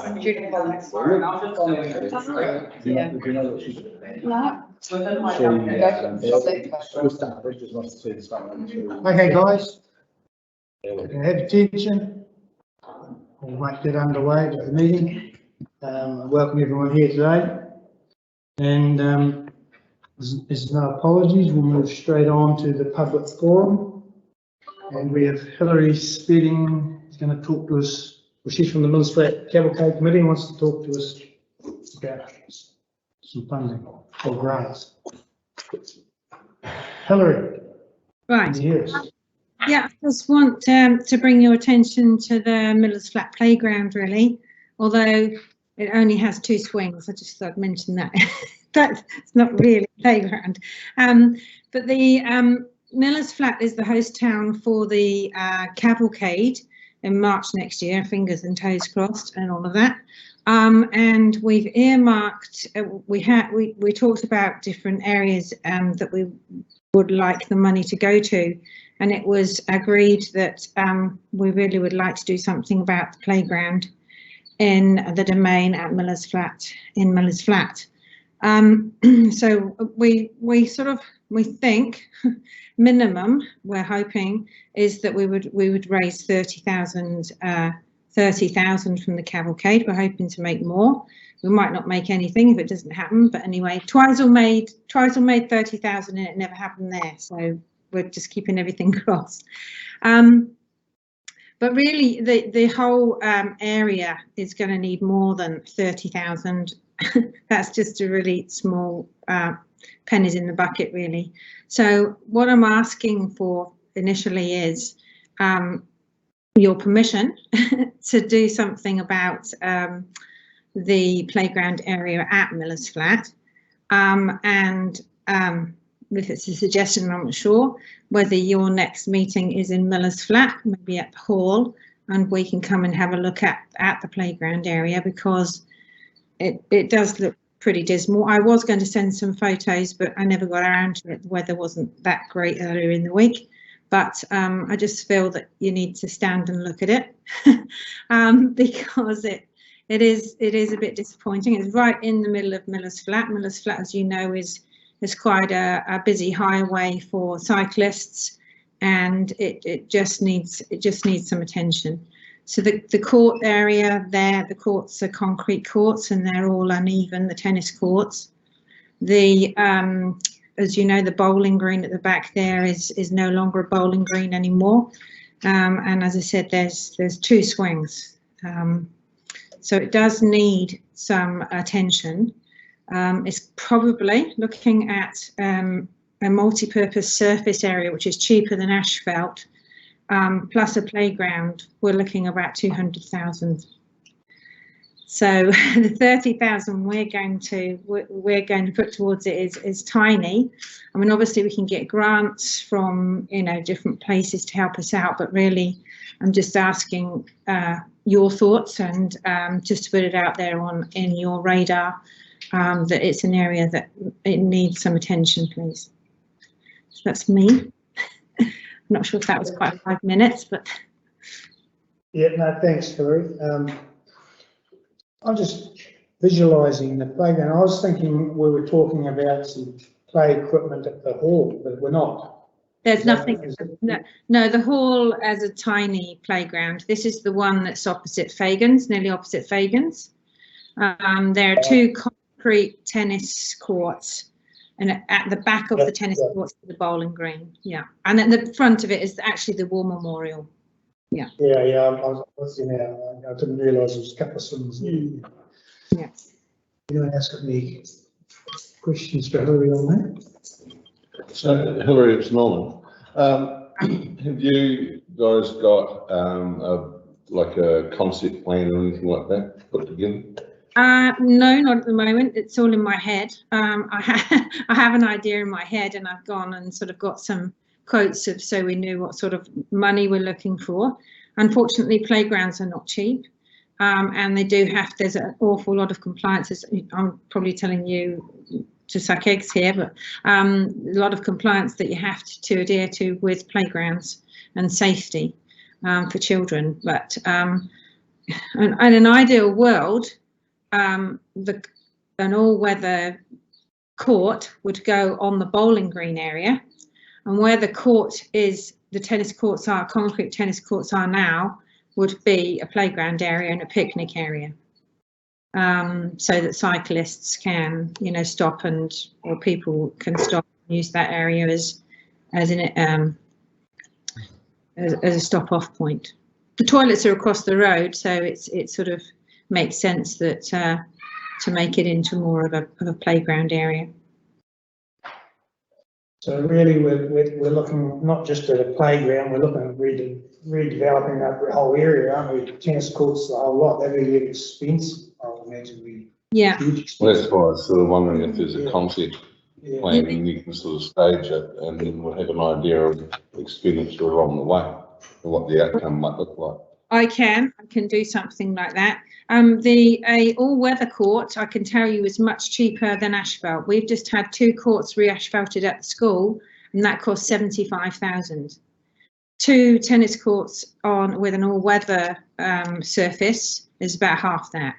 Okay, guys, have attention. We might get underway with the meeting. Welcome everyone here today. And there's no apologies. We'll move straight on to the public forum. And we have Hilary Spedding is going to talk to us. Well, she's from the Mills Flat Cavalcade Committee and wants to talk to us about some funding or grants. Hilary. Right. Yes. Yeah, I just want to bring your attention to the Miller's Flat Playground, really, although it only has 2 swings. I just thought I'd mention that. That's not really a playground. But the Miller's Flat is the host town for the cavalcade in March next year, fingers and toes crossed and all of that. And we've earmarked, we talked about different areas that we would like the money to go to. And it was agreed that we really would like to do something about the playground in the domain at Miller's Flat, in Miller's Flat. So we think minimum, we're hoping, is that we would raise 30,000 from the cavalcade. We're hoping to make more. We might not make anything if it doesn't happen, but anyway, Twisel made 30,000 and it never happened there. So we're just keeping everything crossed. But really, the whole area is going to need more than 30,000. That's just a really small pennies in the bucket, really. So what I'm asking for initially is your permission to do something about the playground area at Miller's Flat. If it's a suggestion, I'm not sure whether your next meeting is in Miller's Flat, maybe at the hall, and we can come and have a look at the playground area, because it does look pretty dismal. I was going to send some photos, but I never got around to it. The weather wasn't that great earlier in the week, but I just feel that you need to stand and look at it because it is a bit disappointing. It's right in the middle of Miller's Flat. Miller's Flat, as you know, is quite a busy highway for cyclists, and it just needs some attention. So the court area there, the courts are concrete courts and they're all uneven, the tennis courts. As you know, the bowling green at the back there is no longer a bowling green anymore. And as I said, there's 2 swings. So it does need some attention. It's probably looking at a multi-purpose surface area, which is cheaper than asphalt, plus a playground. We're looking about 200,000. So the 30,000 we're going to put towards it is tiny. I mean, obviously we can get grants from different places to help us out, but really I'm just asking your thoughts and just to put it out there in your radar. That it's an area that it needs some attention, please. So that's me. I'm not sure if that was quite 5 minutes, but yeah, no, thanks, Hilary. I'm just visualising the playground. I was thinking we were talking about some play equipment at the hall, but we're not. There's nothing. No, the hall has a tiny playground. This is the one that's opposite Fagan's, nearly opposite Fagan's. There are 2 concrete tennis courts, and at the back of the tennis courts is the bowling green. Yeah, and at the front of it is actually the War Memorial. Yeah. Yeah. I didn't realise there was a couple of swings. Yeah. You want to ask any questions for Hilary on that? So, Hilary, it's Norman. Have you guys got like a concept plan or anything like that put together? No, not at the moment. It's all in my head. I have an idea in my head, and I've gone and sort of got some quotes so we knew what sort of money we're looking for. Unfortunately, playgrounds are not cheap, and there's an awful lot of compliances. I'm probably telling you to suck eggs here, but a lot of compliance that you have to adhere to with playgrounds and safety for children. But in an ideal world, an all-weather court would go on the bowling green area, and where the court is, the tennis courts are, concrete tennis courts are now, would be a playground area and a picnic area, so that cyclists can, you know, stop or people can stop and use that area as a stop-off point. The toilets are across the road, so it sort of makes sense that to make it into more of a playground area. So really, we're looking not just at a playground. We're looking at redeveloping that whole area, aren't we? Tennis courts, the whole lot. That'd be expense. I would imagine Yeah. Well, that's why I was sort of wondering if there's a concept plan and you can sort of stage it, and then we'll have an idea of expenditure along the way and what the outcome might look like. I can do something like that. The all-weather court, I can tell you, is much cheaper than asphalt. We've just had 2 courts re-asphalted at the school, and that cost 75,000. 2 tennis courts with an all-weather surface is about half that.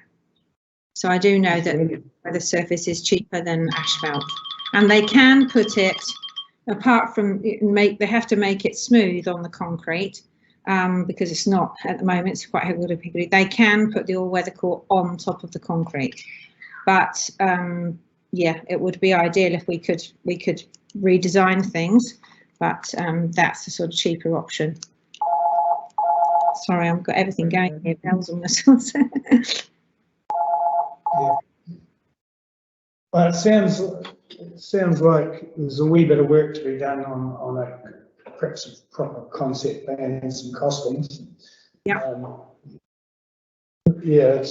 So I do know that the surface is cheaper than asphalt, and they can put it, apart from they have to make it smooth on the concrete. Because it's not at the moment, it's quite higgledy-piggledy. They can put the all-weather court on top of the concrete, but yeah, it would be ideal if we could redesign things, but that's a sort of cheaper option. Sorry, I've got everything going here, bells and whistles. Yeah. Well, it sounds like there's a wee bit of work to be done on perhaps a proper concept plan and some costings. Yeah. Yeah,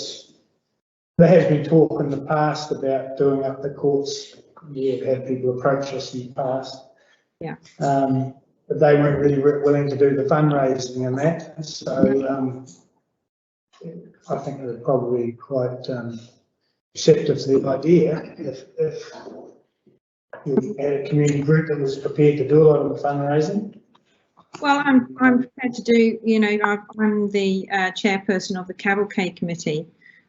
there has been talk in the past about doing up the courts. We've had people approach us in the past. Yeah. But they weren't really willing to do the fundraising and that. So I think they're probably quite receptive to the idea if you had a community group that was prepared to do a lot of the fundraising. Well, I'm prepared to do, you know, I'm the chairperson of the cavalcade committee,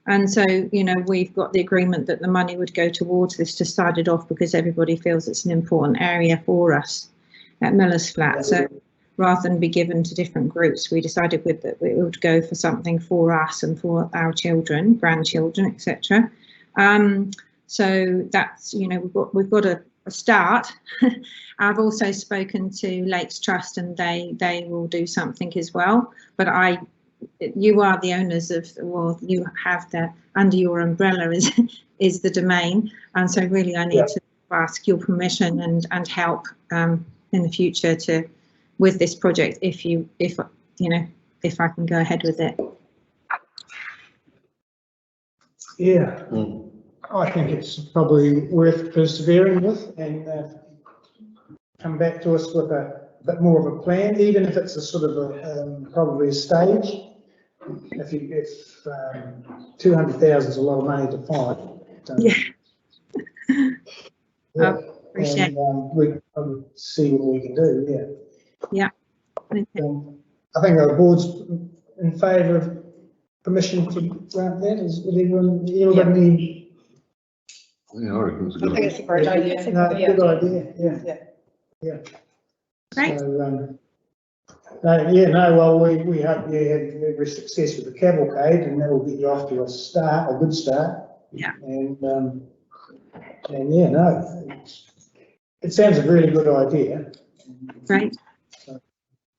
and so, you know, we've got the agreement that the money would go towards this to start it off, because everybody feels it's an important area for us at Miller's Flat. So rather than be given to different groups, we decided that we would go for something for us and for our children, grandchildren, etc. So that's, you know, we've got a start. I've also spoken to Lakes Trust, and they will do something as well. But you are the owners of, well, you have under your umbrella is the domain, and so really I need to ask your permission and help in the future with this project if I can go ahead with it. Yeah. I think it's probably worth persevering with, and come back to us with a bit more of a plan, even if it's a sort of probably a stage. If 200,000 is a lot of money to find. I appreciate. And we can see what we can do. Yeah. Okay. I think our board's in favour of permission to grant that. Would everybody? Yeah, I reckon it's a I good think it's a great idea. Good idea. Yeah. Great. So, well, we hope you have every success with the cavalcade, and that will get you off to a good start. Yeah. And it sounds a really good idea. Great. So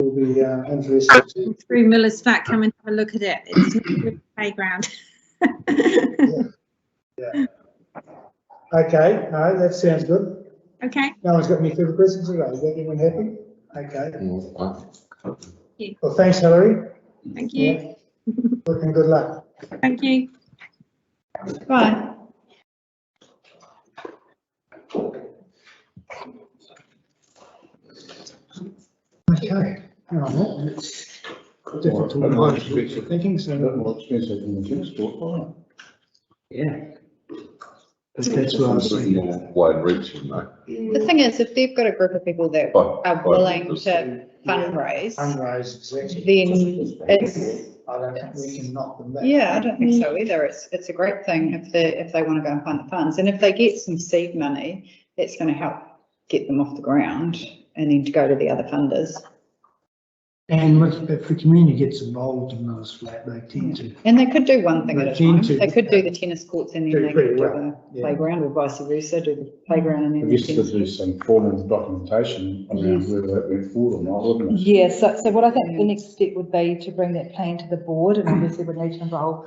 we'll be interested. Through Miller's Flat, come and have a look at it. It's not a good playground. Yeah. Okay, no, that sounds good. Okay. No one's got any further questions today. Is everyone happy? Okay. Well, thanks, Hilary. Thank you. And good luck. Thank you. Bye. Okay. It's different to what I was thinking, so. more expensive than the tennis court. Yeah. That's what I was saying. More wide reaching, though. The thing is, if they've got a group of people that are willing to fundraise, Fundraise, exactly. then it's I don't think we can knock them back. Yeah, I don't think so either. It's a great thing if they want to go and find the funds, and if they get some seed money, it's going to help get them off the ground and then to go to the other funders. And if the community gets involved in those flat, they tend to. And they could do one thing at a time. They could do the do tennis courts and then they could do the playground, or vice versa, do the playground and then I the guess to tennis do courts. some formal documentation around whether that went forward or not, wouldn't it? Yeah, so what I think the next step would be to bring that plan to the board, and obviously would need to involve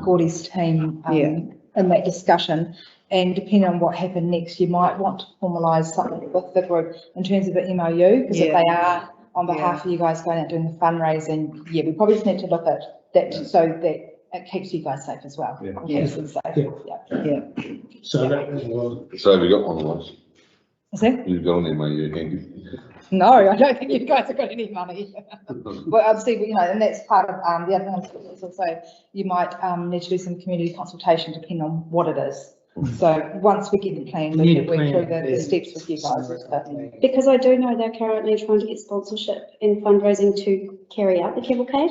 Gordy's team in that discussion. And depending on what happened next, you might want to formalise something with the group in terms of an MOU, because if they are on behalf of you guys going out doing the fundraising, yeah, we probably just need to look at that so that it keeps you guys safe as well. Yeah. Keeps them safe. Yeah. So that, So have you got one of those? Is that? You've got an MOU, can't you? No, I don't think you guys have got any money. Well, obviously, you know, and that's part of the other thing I'm thinking is also you might need to do some community consultation depending on what it is. So once we get the plan, we can work through the steps with you guys. Because I do know they're currently trying to get sponsorship and fundraising to carry out the cavalcade.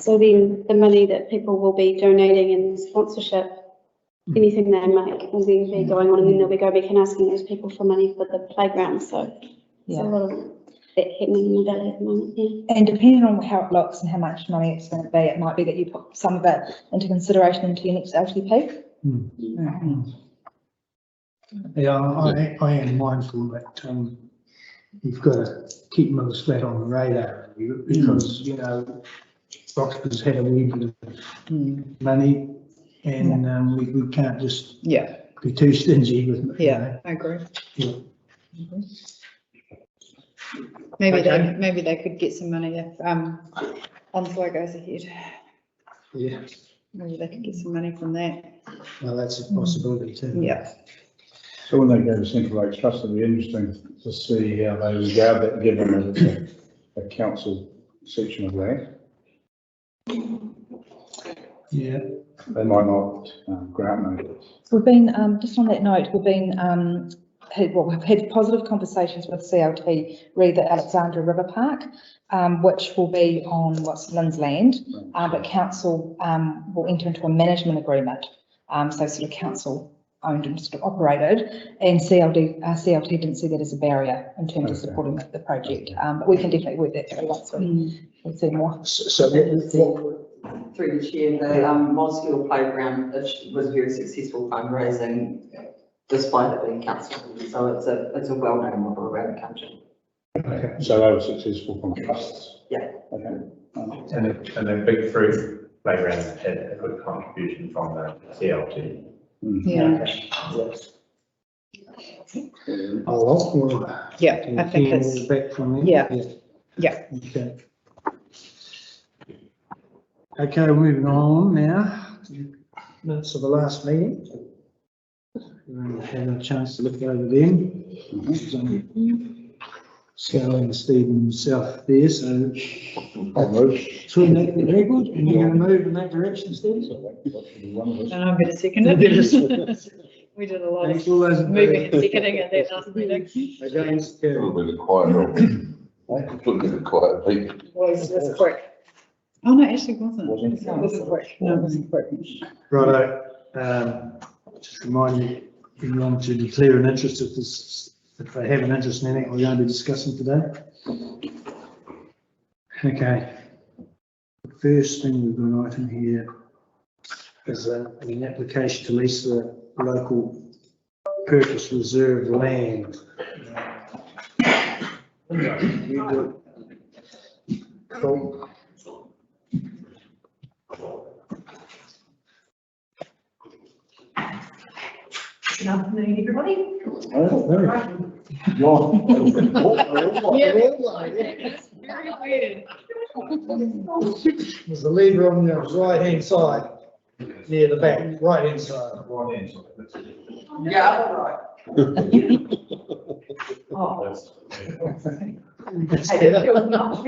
So then the money that people will be donating in sponsorship, anything they make will then be going on, and then they'll be going back and asking those people for money for the playground. So there's a lot of that happening in the valley at the moment, yeah. And depending on how it looks and how much money it's going to be, it might be that you put some of it into consideration into your next LTP. yeah, I am mindful that you've got to keep Miller's Flat on the radar because, you know, Roxburgh's had a wee bit of money and we can't just be too stingy with it. Yeah, I agree. Yeah. Maybe they could get some money if Onslow goes ahead. Yeah, Maybe they could get some money from that. well, that's a possibility too. Yeah. So when they go to Central Lakes Trust, it'll be interesting to see how they regard that, given that it's a council section of land. Yeah. They might not grant notice. We've been, just on that note, we've had positive conversations with CLT re the Alexandra River Park, which will be on Lynn's land, but council will enter into a management agreement, so sort of council owned and sort of operated, and CLT didn't see that as a barrier in terms of supporting the project, but we can definitely work that through once we see more. So Through the chair, the Mosgiel playground was very successful fundraising despite it being council, so it's a well-known model around the country. Okay. So they were successful from trusts? Yeah. Okay. And the Big Fruit playground had a good contribution from the CLT. Yeah. I think it's, back from there. Yeah. Okay. Okay, moving on now. Minutes of the last meeting. We've had a chance to look over them. Scarlett and Steve and myself there, so. I'll move. Between that and the record, and you're going to move in that direction, Steve? and I'm going to second it. We did a lot Thanks, of all those in moving and favour. seconding at that last meeting. Against, A little bit of quiet, a little bit of quiet beat. Was quick. Oh, no, actually wasn't. Wasn't? It wasn't quick. No, it wasn't quick. righto, just remind everyone to declare an interest if they have an interest in anything we're going to be discussing today. Okay. The first thing we've got an item here is an application to lease the local purpose reserve land. Cool. Good afternoon, everybody. Very weird. There's a lever on the right hand side, near the back, right hand side. Yeah, right. Oh. Hey, that feels enough,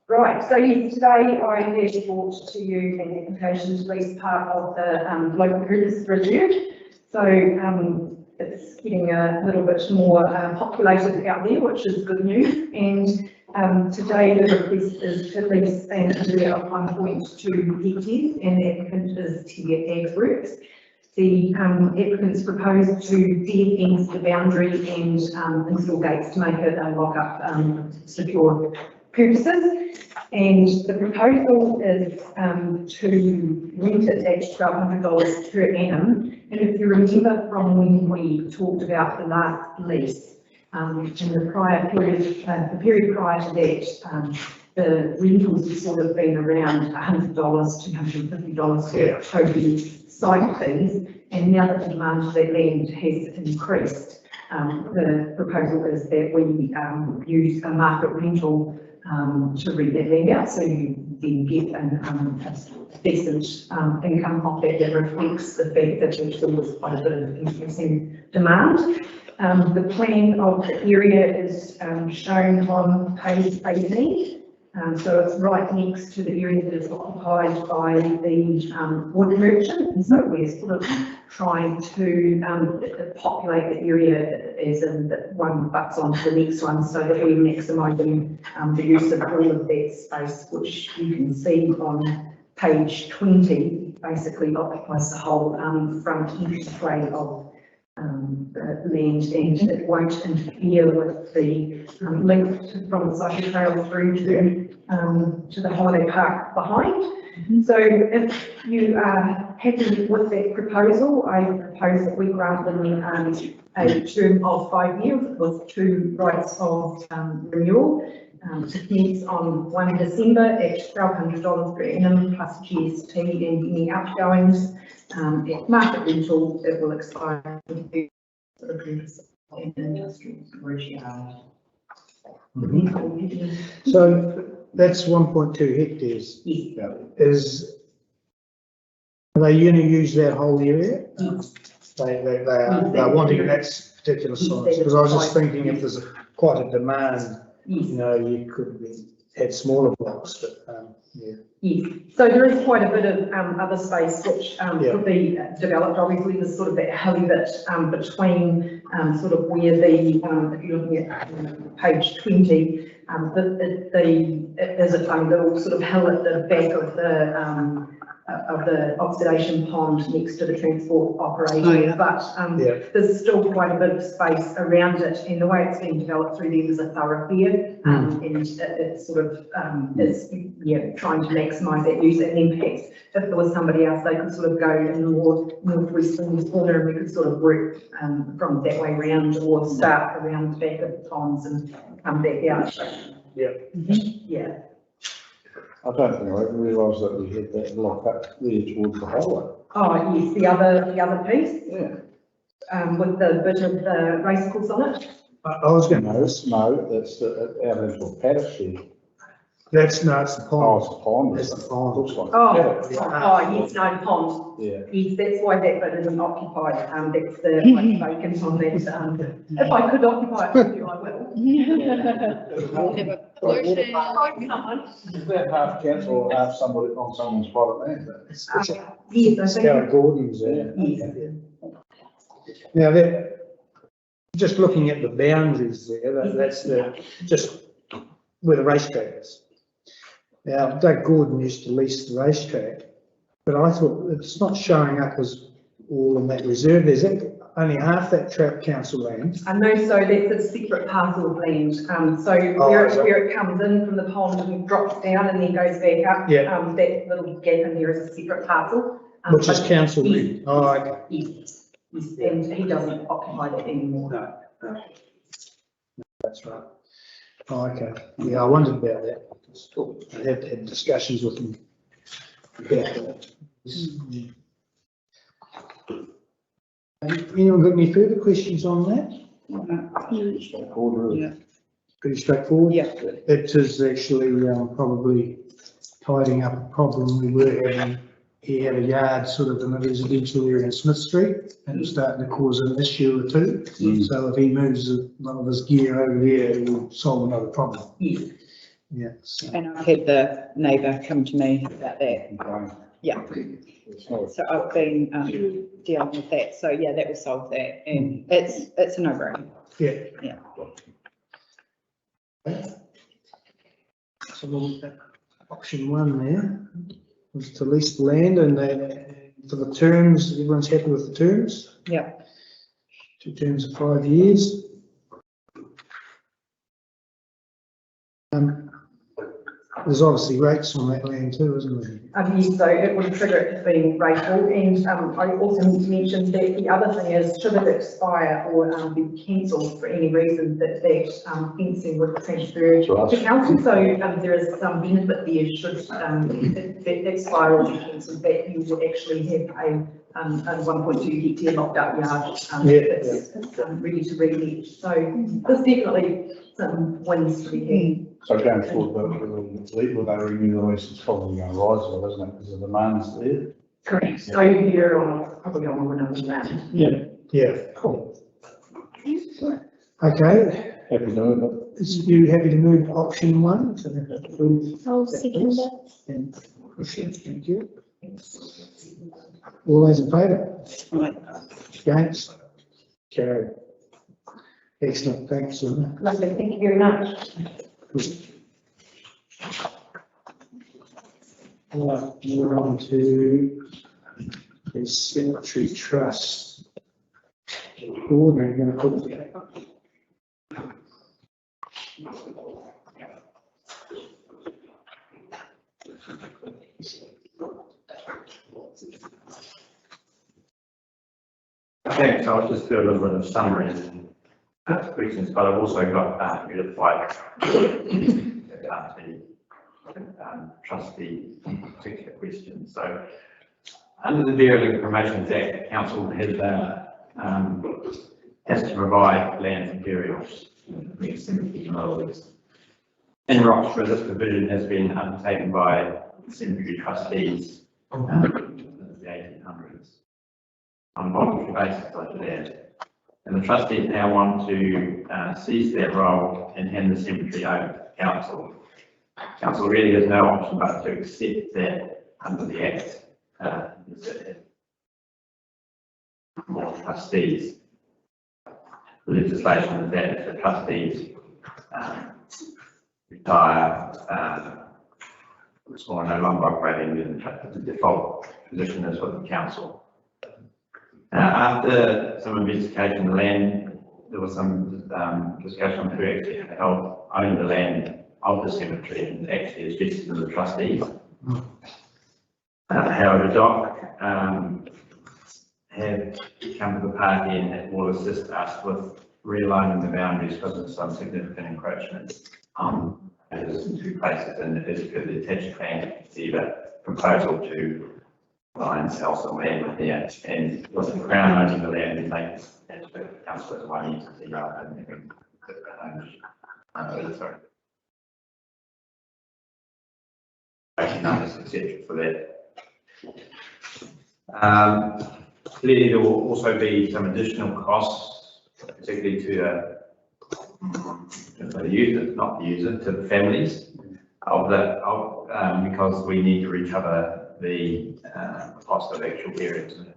Right, so yes, today I have brought to you an application to lease part of the local purpose reserve. So it's getting a little bit more populated out there, which is good news. And Today, the request is to lease an area of 1.2 hectares, and the applicant is Teviot Ag Works. The applicants propose to de-fence the boundary and install gates to make it a lock-up secure purposes. And the proposal is to rent it at $1,200 per annum. And if you remember from when we talked about the last lease, in the prior period, the period prior to that, the rentals have sort of been around $100 to $150 per total site fees. And now that the demand for that land has increased, the proposal is that we use a market rental to rent that land out, so you then get a decent income off that reflects the fact that there was quite a bit of increasing demand. The plan of the area is shown on page 18. So it's right next to the area that is occupied by the wood merchant, and so we're sort of trying to populate the area as in that one butts onto the next one, so that we're maximising the use of all of that space, which you can see on page 20, basically occupies the whole front entryway of the land, and it won't interfere with the link from the cycle trail through to the holiday park behind. So if you are happy with that proposal, I propose that we grant them a term of 5 years with 2 rights of renewal to commence on 1 December at $1,200 per annum plus GST and any outgoings. At market rental, it will expire for the purpose of industrial storage yard. So that's 1.2 hectares. Yes. Are they going to use that whole area? Yes. They're wanting that particular size, because I was just thinking if there's quite a demand, Yes. you know, you could add smaller blocks, but yeah. Yes, so there is quite a bit of other space which could be developed. Obviously, there's sort of that hilly bit between sort of where the, if you're looking at page 20, there's a funny little sort of hill at the back of the oxidation pond next to the transport operator, but there's still quite a bit of space around it, and the way it's being developed through there is a thoroughfare, and it's sort of it's trying to maximise that use, and then perhaps if there was somebody else, they could sort of go in the more northwestern corner, and we could sort of work from that way round, or start around the back of the ponds and come back out. Yeah. I don't think I ever realised that we had that block up there towards the highway. Oh, yes, the other piece? Yeah. With the bit of the race course on it? I was going to. No, that's out into a paddock there. It's the pond. Oh, it's a pond. It's the pond. Looks like. Yes, no, pond. Yeah. Yes, that's why that bit isn't occupied. That's the vacant on that. If I could occupy it with you, I will. Is that half council or half somebody on someone's private land? Yes, I think. Scout Gordon's there. Yes. Now, just looking at the boundaries there, that's just where the racetrack is. Now, Doug Gordon used to lease the racetrack, but I thought it's not showing up as all in that reserve. There's only half that track council land. I know, so that's a separate parcel of land. Where it comes in from the pond and drops down and then goes back up, that little gap in there is a separate parcel. Which is council land. Oh, okay. Yes, and he doesn't occupy that anymore. No. That's right. Oh, okay. Yeah, I wondered about that. I had discussions with him about that. Anyone got any further questions on that? Pretty straightforward. Yeah. It is actually probably tidying up a problem we were having. He had a yard sort of in the residential area in Smith Street, and it was starting to cause an issue or two. So if he moves one of his gear over there, it will solve another problem. Yeah. So. And I've had the neighbour come to me about that. Yeah. So I've been dealing with that. So yeah, that will solve that, and it's a no-brainer. Yeah. So option one there was to lease the land, and for the terms, everyone's happy with the terms? Yep. 2 terms of 5 years. There's obviously rates on that land too, isn't there? Yes, so it would trigger it to being rateable, and I also mentioned that the other thing is, should it expire or be cancelled for any reason, that fencing would transfer to council. So there is some benefit there should that expire or be cancelled, that you would actually have a 1.2 hectare locked up yard that's ready to relet. So there's definitely some wins to be had. So going forward, with our renewal license probably going to rise, though, isn't it, because the demand's there? Correct. So you're on, probably on one of them. Yeah, cool. Okay, Happy to do it. is you happy to move option one? I'll second it. Thank you. All those in favour? Against? Carried. Excellent, thanks, Lynn. Lovely, thank you very much. Right, we're on to the Cemetery Trust. Board, we're going to put it up. Thanks, I'll just do a little bit of summary and questions, but I've also got a bit of like trustee particular questions. So under the Dairy Information Act, council has to provide land and burials in Roxburgh. This provision has been undertaken by cemetery trustees in the 1800s on a voluntary basis, I should add. And the trustees now want to seize that role and hand the cemetery over to the council. Council really has no option but to accept that under the Act. More trustees. The legislation is that if the trustees retire or no longer operating, then the default position is with the council. After some investigation of the land, there was some discussion on who actually owned the land of the cemetery and actually is vested in the trustees. However, Doc have come to the party and will assist us with realigning the boundaries because of some significant encroachment in 2 places, and it is for the attached plan, either proposal to buy and sell some land here, and with the Crown owning the land, and make the council as one entity rather than having ownership. Sorry. Numbers, etc. for that. Clearly, there will also be some additional costs, particularly to the user, not the user, to the families of that, because we need to recover the cost of actual burials and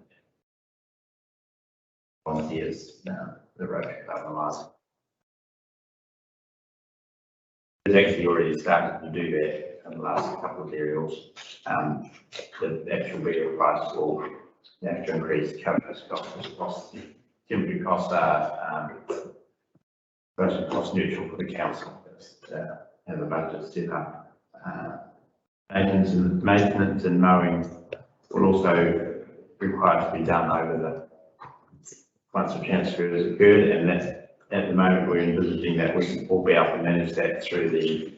volunteers, the Rotary Club and last. It's actually already started to do that in the last couple of burials. The actual burial price will have to increase to cover those costs. Temporary costs are cost neutral for the council. Have a budget set up. Maintenance and mowing will also require to be done over once the transfer has occurred, and that at the moment we're envisaging that we will be able to manage that through the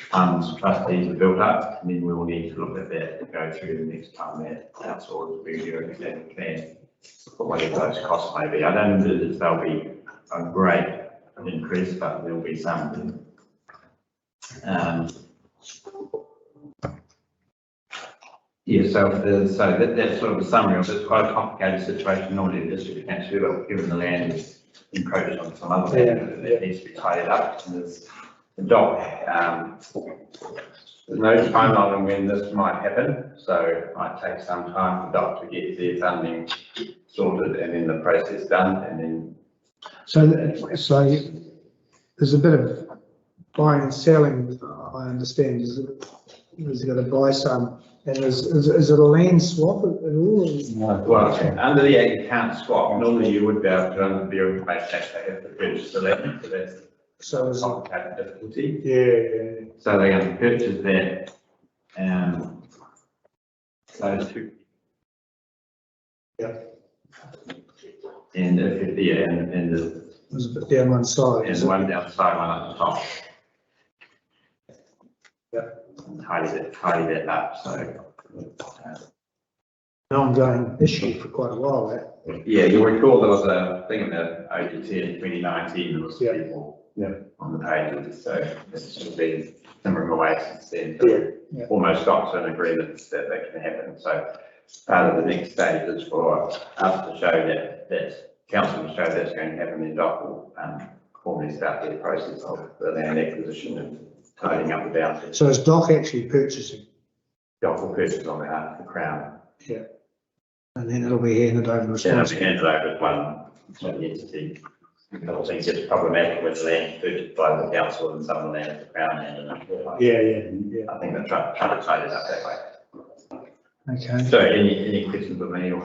funds trustees are built up, and then we will need to look at that to go through the next time that council is reviewing that plan for whatever those costs may be. I don't envisage they'll be a great increase, but there will be some. Yeah, so that's sort of a summary of it. It's quite a complicated situation. Normally, the district council, given the land is encroached on some other land, that needs to be tidied up. And there's the doc. There's no timeline on when this might happen, so it might take some time for doc to get their funding sorted and then the process done, and then. So there's a bit of buying and selling, I understand, is he going to buy some? And is it a land swap at all? Well, under the Act, you can't swap. Normally you would be able to, under the bureau based tax, they have to purchase the land, so that's So is it, complicated difficulty. yeah, So they're going to purchase that, those two. Yeah. And if, yeah, and the, there's a bit down one side. and is the it? one down the side, one at the top. Yeah. And tidy that up, so. An ongoing issue for quite a while, that. Yeah, you'll recall there was a thing in the OGT in 2019, there was Yeah. people Yeah. on the pages, so it's sort of been simmering away since then. Yeah. Almost got to an agreement that can happen, so part of the next stage is for us to show that council will show that's going to happen, then DOC will formally start their process of the land acquisition and tidying up the boundaries. So is DOC actually purchasing? DOC will purchase on behalf of the Crown. Yeah. And then it'll be handed over And it'll be responsibility. handed over to one entity. I think it's problematic with land purchased by the council and some of the land of the Crown land. Yeah. I think they're trying to tie it up that way. Okay. So any questions for me or?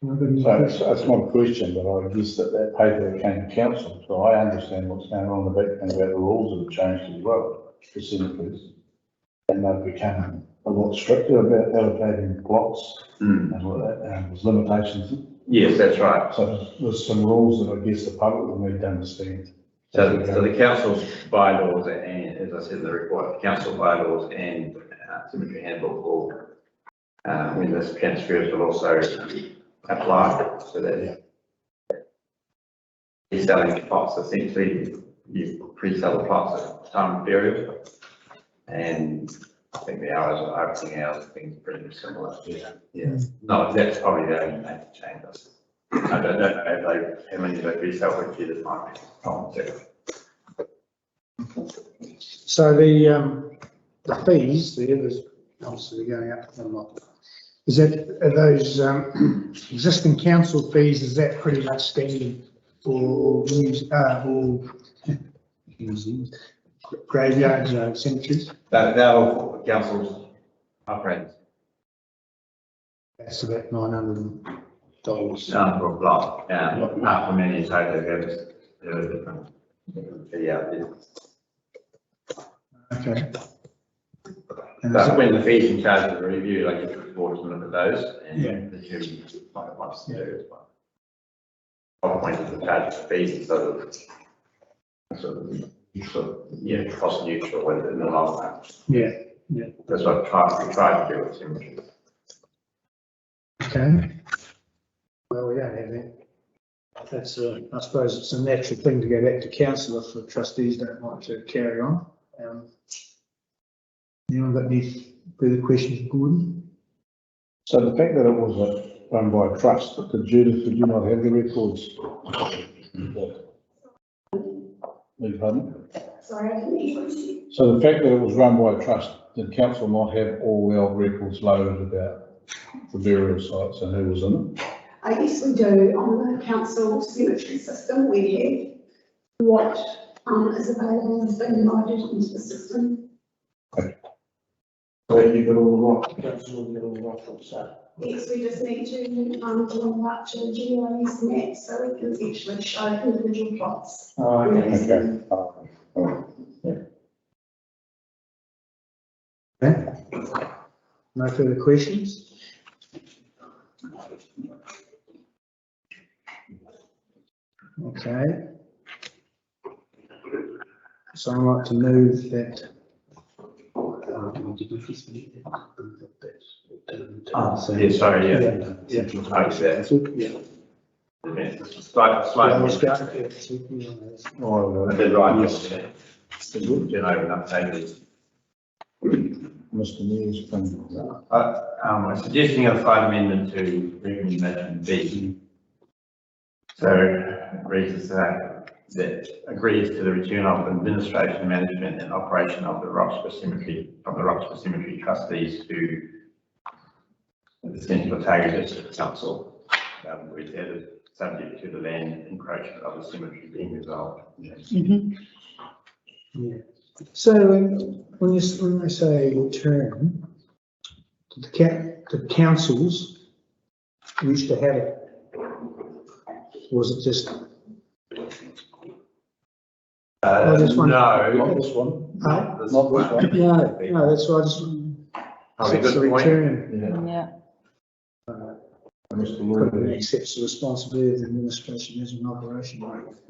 So it's not a question, but I guess that paper came to council, so I understand what's going on in the background about the rules that have changed as well, for cemeteries. And they've become a lot stricter about allocating plots and all that, and there's limitations. Yes, that's right. So there's some rules that I guess the public will need to understand. So the council's bylaws and, as I said in the report, council bylaws and cemetery handbook will, when this transfers will also apply. So that you're selling plots, essentially you pre-sell the plots at time of burial. And I think the hours of opening hours, things are pretty similar. Yeah. No, that's probably the only major change. I don't know how many they resell which year this might be. So the fees, the others, obviously they're going up a lot. Is that, are those existing council fees, is that pretty much standing for all graveyards, cemeteries? They're all councils operating. That's about $900. For a block, not for many total, there are different fee out there. Okay. And But when the fees and charges are reviewed, I get the board to look at those and the jury might want to do as well. I'll point to the charges and fees and sort of, yeah, cost neutral in the long run. yeah, That's what we try to do with cemeteries. okay. Well, we don't have that. That's, I suppose it's a natural thing to go back to council if the trustees don't want to carry on. Anyone got any further questions, Gordon? So the fact that it was run by a trust, did you not have the records? Sorry, I didn't hear you. So the fact that it was run by a trust, did council not have all our records loaded about the burial sites and who was in it? I guess we do on the council cemetery system. We have what is available has been loaded into the system. So you got all the right, council will get all the right from that. Yes, we just need to go up to the GIS map so we can actually show individual plots. Oh, okay. Okay. No further questions? Okay. So I'd like to move that. Yeah, sorry, yeah. Yeah. Like that. Yeah. Slight Let's mistake. go. I did write this, then I updated. Mr. Mayor's from. I'm suggesting a slight amendment to recommendation B. So agrees that agrees to the return of administration, management and operation of the Roxburgh Cemetery trustees to the Central Otago District Council, which added subject to the land encroachment of the cemetery being resolved. Yeah. So when they say return, the councils used to have it. Was it just? I just wonder- Not this one, Huh? not this one. No, that's why I just. Probably Accepts the good point. return. Yeah. Mr. Lord. Accepts the responsibility of the administration as an operation.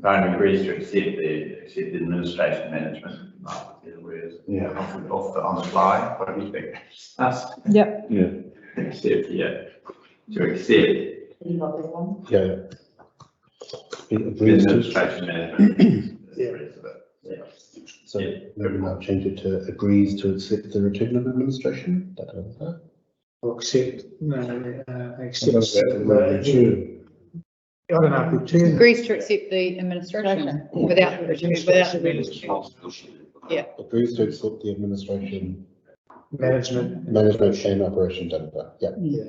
Don't agree to accept the administration management. Yeah. On the fly, what do you think? Us, Yep. Yeah. accept, yeah, to accept You got this one? Yeah. It the agrees to, administration management. so maybe now change it to agrees to accept the return of administration. That kind of thing. Or accepts. I don't know, return. Agrees to accept the administration without the return, without the return. Yeah. Agrees to accept the administration, Management. management and operation data. Yeah. Yeah,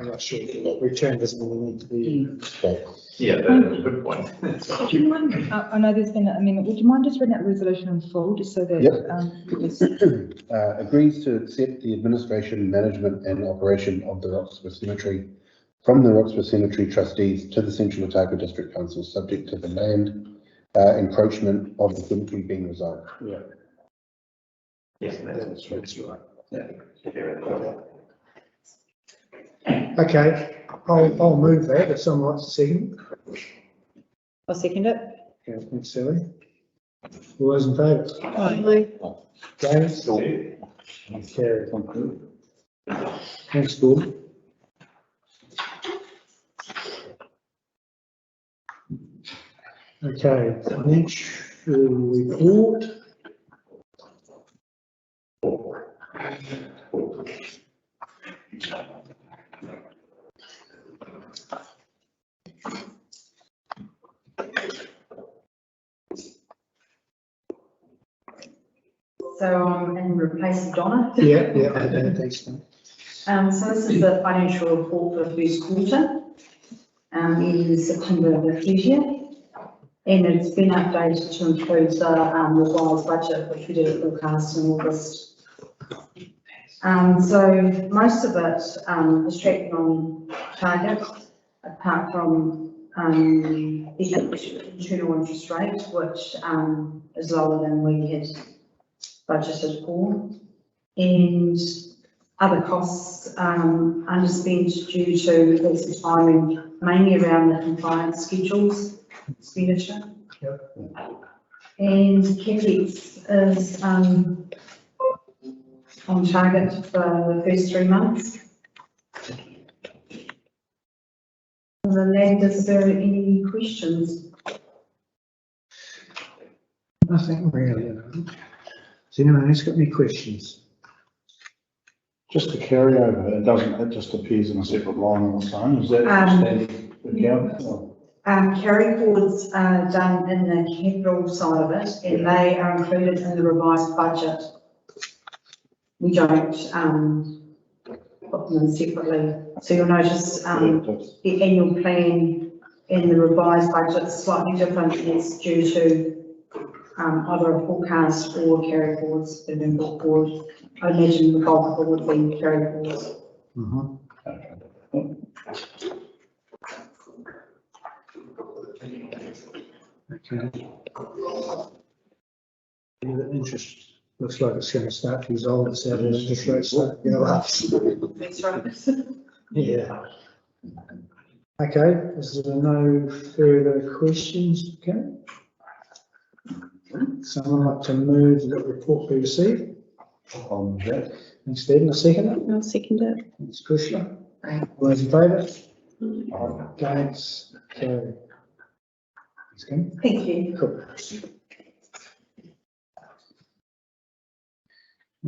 I'm not sure. Return doesn't really need to be. Okay. Yeah, that's a good point. Would you mind, I know there's been an amendment, would you mind just reading out the resolution in full, just so that, Yep. Agrees to accept the administration, management and operation of the Roxburgh Cemetery from the Roxburgh Cemetery trustees to the Central Otago District Council, subject to the land encroachment of the cemetery being resolved. Yeah. Yes, That's right. Yeah. Okay, I'll move that. If someone wants to second. I'll second it. Okay, thanks, Sally. All those in favour? Against? Carried. Thanks, Gordon. Okay, financial report. So I'm in replace of Donna. Yeah, thanks. So this is the financial report for the first quarter, in September the 30th. And it's been updated to include the revised budget, which we did at forecast in August. So most of it is tracking on target, apart from the internal interest rate, which is lower than we had budgeted for. And other costs underspent due to recent timing, mainly around the compliance schedules expenditure. Yep. And CapEx is on target for the first 3 months. Other than that, is there any questions? Nothing really. Has anyone else got any questions? Just a carryover, it just appears in a separate line on its own, is that standing account? Or- Carry forwards are done in the capital side of it, and they are included in the revised budget. We don't put them in separately. So you'll notice the annual plan and the revised budget is slightly different. It's due to either a forecast or carry forwards that have been brought forward. I imagine the bulk of it would be carry forwards. Okay. The interest looks like it's going to start to resolve itself as interest rates start to go up. That's right. Yeah. Okay, is there no further questions? Okay. Someone like to move that report be received? Thanks, Stephen. A second? I'll second it. Thanks, Kushla. All those in favour? Against? Carried. Thank you. Cool.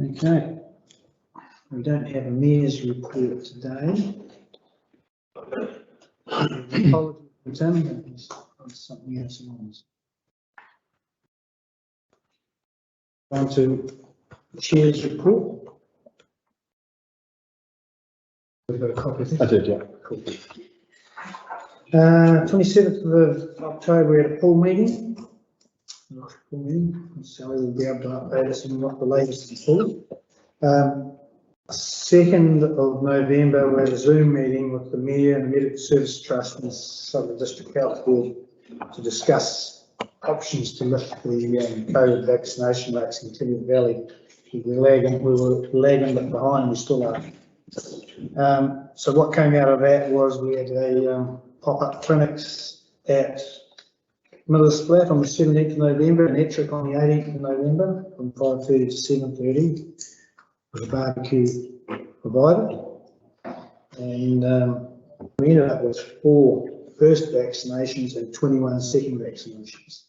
Okay. We don't have a mayor's report today. Apologies, Tim, there's something else on. On to chair's report. We've got a copy of this. I did, yeah. Cool. 27th of October, we had a pool meeting. So we'll be able to update us on what the latest is for. 2nd of November, we had a Zoom meeting with the Mayor and the Medical Service Trust and the Southern District Health Board to discuss options to lift the COVID vaccination rates in Teviot Valley. We were lagging a bit behind, we still are. So what came out of that was we had a pop-up clinics at Miller's Flat on the 17th of November and Ettrick on the 18th of November from 5:30 to 7:30 with a barbecue provided. And we ended up with 4 first vaccinations and 21 second vaccinations.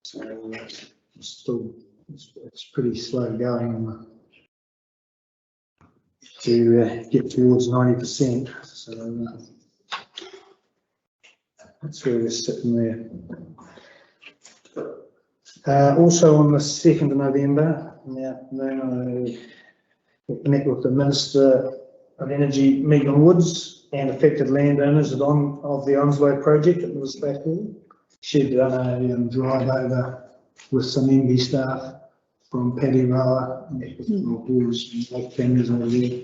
So it's pretty slow going to get towards 90%. So that's where we're sitting there. Also on the 2nd of November, in the afternoon, I met with the Minister of Energy, Megan Woods, and affected landowners of the Onslow project at Miller's Flat. She'd done a drive over with some MB staff from Paddy Rower, met with the boards and lake families over there.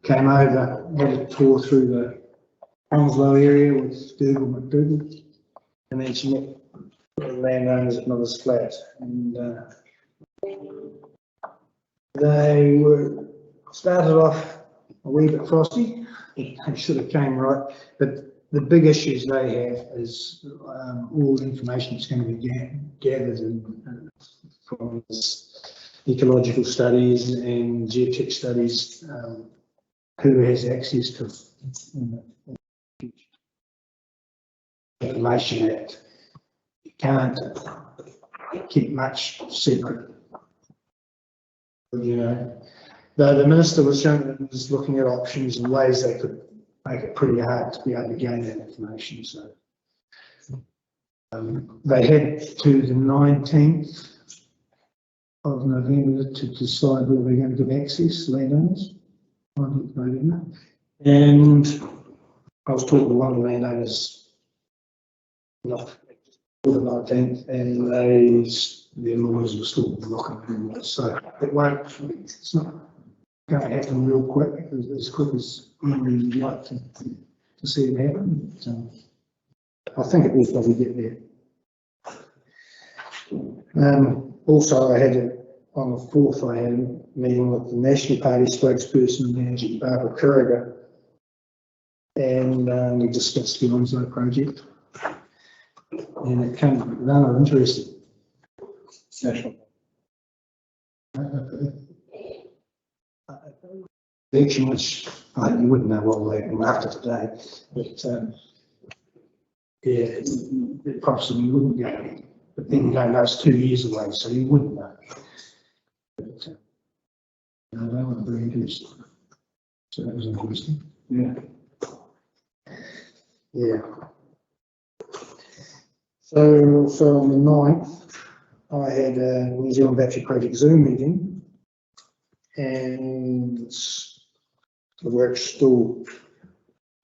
Came over, had a tour through the Onslow area with Dougal McDougall, and then she met with the landowners at Miller's Flat. And they were started off a wee bit frosty. They sort of came right, but the big issues they have is all the information that's going to be gathered from ecological studies and geotech studies. Who has access to information that you can't keep much secret. You know, though the minister was looking at options and ways they could make it pretty hard to be able to gain that information. So they had to the 19th of November to decide whether they're going to give access to landowners. And I was talking to one of the landowners not for the 19th, and their lawyers were still blocking them. So it's not going to happen real quick, as quick as we'd like to see it happen. So I think it will probably get there. Also, on the 4th, I had a meeting with the National Party spokesperson, Manager Barbara Kuriger, and we discussed the Onslow project. And it came rather interesting. National. Election, which you wouldn't know what will happen after today, but yeah, it possibly wouldn't go. But then you don't know, it's 2 years away, so you wouldn't know. But no, they were very interesting. So that was interesting. Yeah. Yeah. So on the 9th, I had a New Zealand Battery Project Zoom meeting, and the work's still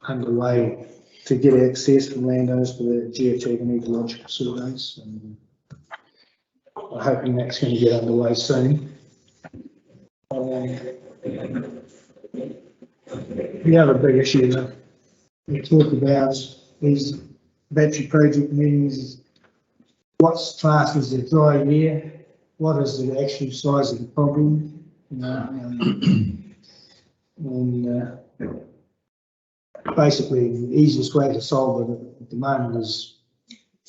underway to get access from landowners for the geotech and ecological surveys. And I'm hoping that's going to get underway soon. The other big issue that we talk about is battery project meetings. What's classed as a dry year? What is the actual size of the problem? And basically, the easiest way to solve it at the moment is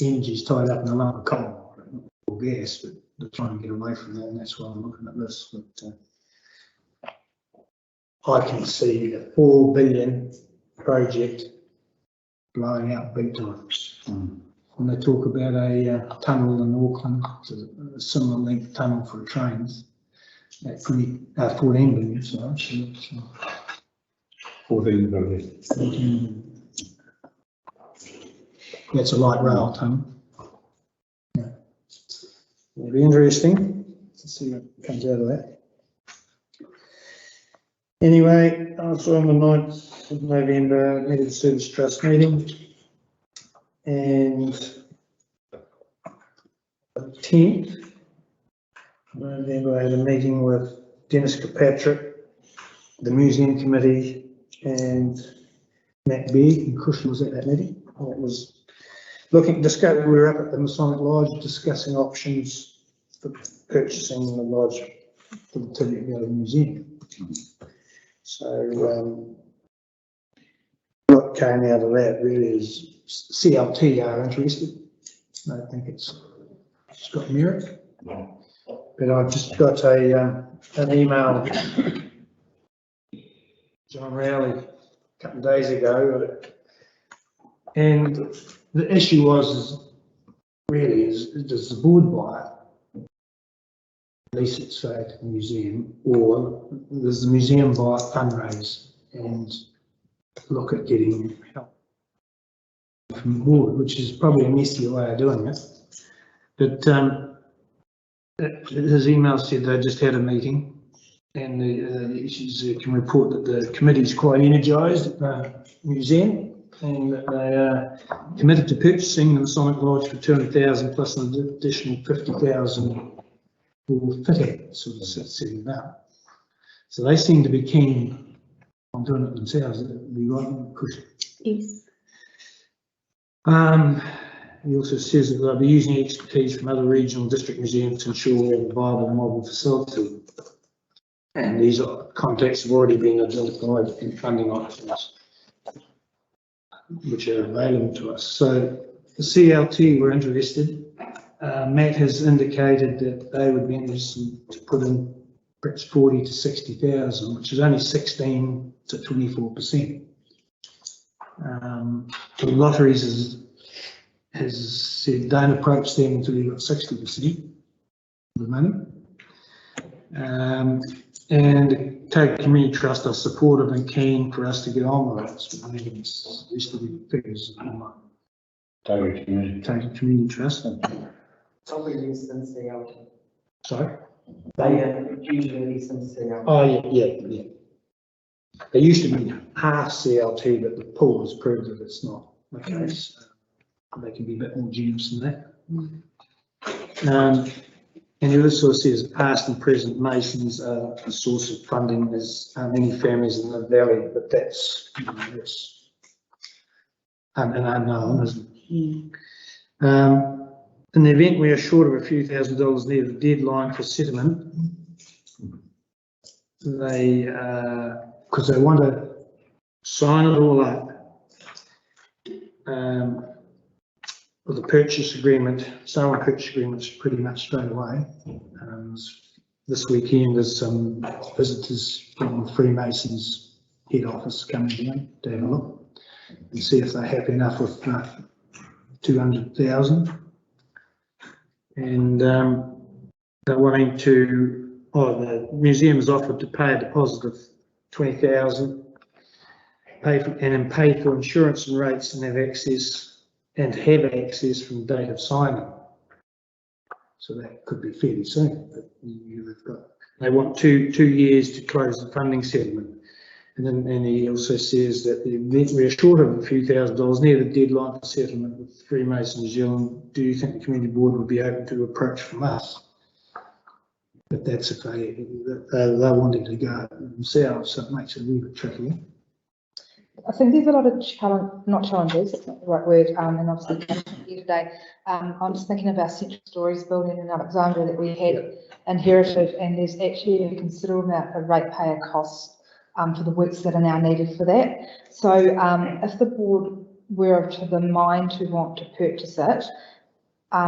energy is tied up in a lump of coal or gas, but they're trying to get away from that, and that's why I'm looking at this. But I can see a 4 billion project blowing out big time. When they talk about a tunnel in Auckland, a similar length tunnel for trains, at 14 billion, sorry. 14 billion. That's a light rail tunnel. Yeah. It'll be interesting to see what comes out of that. Anyway, also on the 9th of November, Medical Service Trust meeting, and 10th of November, I had a meeting with Dennis Kirkpatrick, the museum committee, and Matt Begg, and Kush was at that meeting. It was we were up at the Masonic Lodge discussing options for purchasing the lodge for the Teviot Museum. So what came out of that really is CLT are interested. I think it's got merit. But I've just got an email, John Rowley, a couple of days ago, and the issue was does the board buy it, lease it, say, to the museum, or does the museum buy it, fundraise, and look at getting help from the board, which is probably a messier way of doing it. But his email said they just had a meeting, and she can report that the committee is quite energised at the museum, and that they are committed to purchasing the Masonic Lodge for 200,000 plus an additional 50,000 for fitting, sort of setting it up. So they seem to be keen on doing it themselves. That'd be right, Kush. Yes. He also says that they'll be using expertise from other regional district museums to ensure we have a viable model facility. And these contacts have already been identified in funding options, which are available to us. So the CLT were interested. Matt has indicated that they would be interested to put in perhaps 40 to 60,000, which is only 16 to 24%. The lotteries has said don't approach them until you've got 60% of the money. And Take Community Trust are supportive and keen for us to get on with it. So I think it's used to be figures. Teviot Community Trust. Probably used in CLT. Sorry? They are usually used in CLT. Oh, yeah. They used to be half CLT, but the pool has proved that it's not the case. They can be a bit more generous than that. And it also says past and present Masons are a source of funding. There's many families in the valley, but that's an unknown, isn't it? In the event we are short of a few $1,000s near the deadline for settlement, they, because they want to sign it all up with a purchase agreement, sale and purchase agreements pretty much straight away. This weekend there's some visitors from Freemasons head office coming in to have a look and see if they're happy enough with 200,000. And they're wanting to, the museum has offered to pay a deposit of 20,000, pay for insurance and rates and have access from the date of signing. So that could be fairly soon. But they want two years to close the funding settlement. And he also says that the event we are short of a few $1,000s near the deadline for settlement with Freemason New Zealand, do you think the community board would be open to approach from us? But that's if they wanted to go themselves, so it makes it a little bit trickier. I think there's a lot of not challenges, that's not the right word, and obviously here today. I'm just thinking of our Central Stories building in Alexandria that we had inherited, and there's actually a considerable amount of ratepayer costs for the works that are now needed for that. So if the board were of the mind to want to purchase it,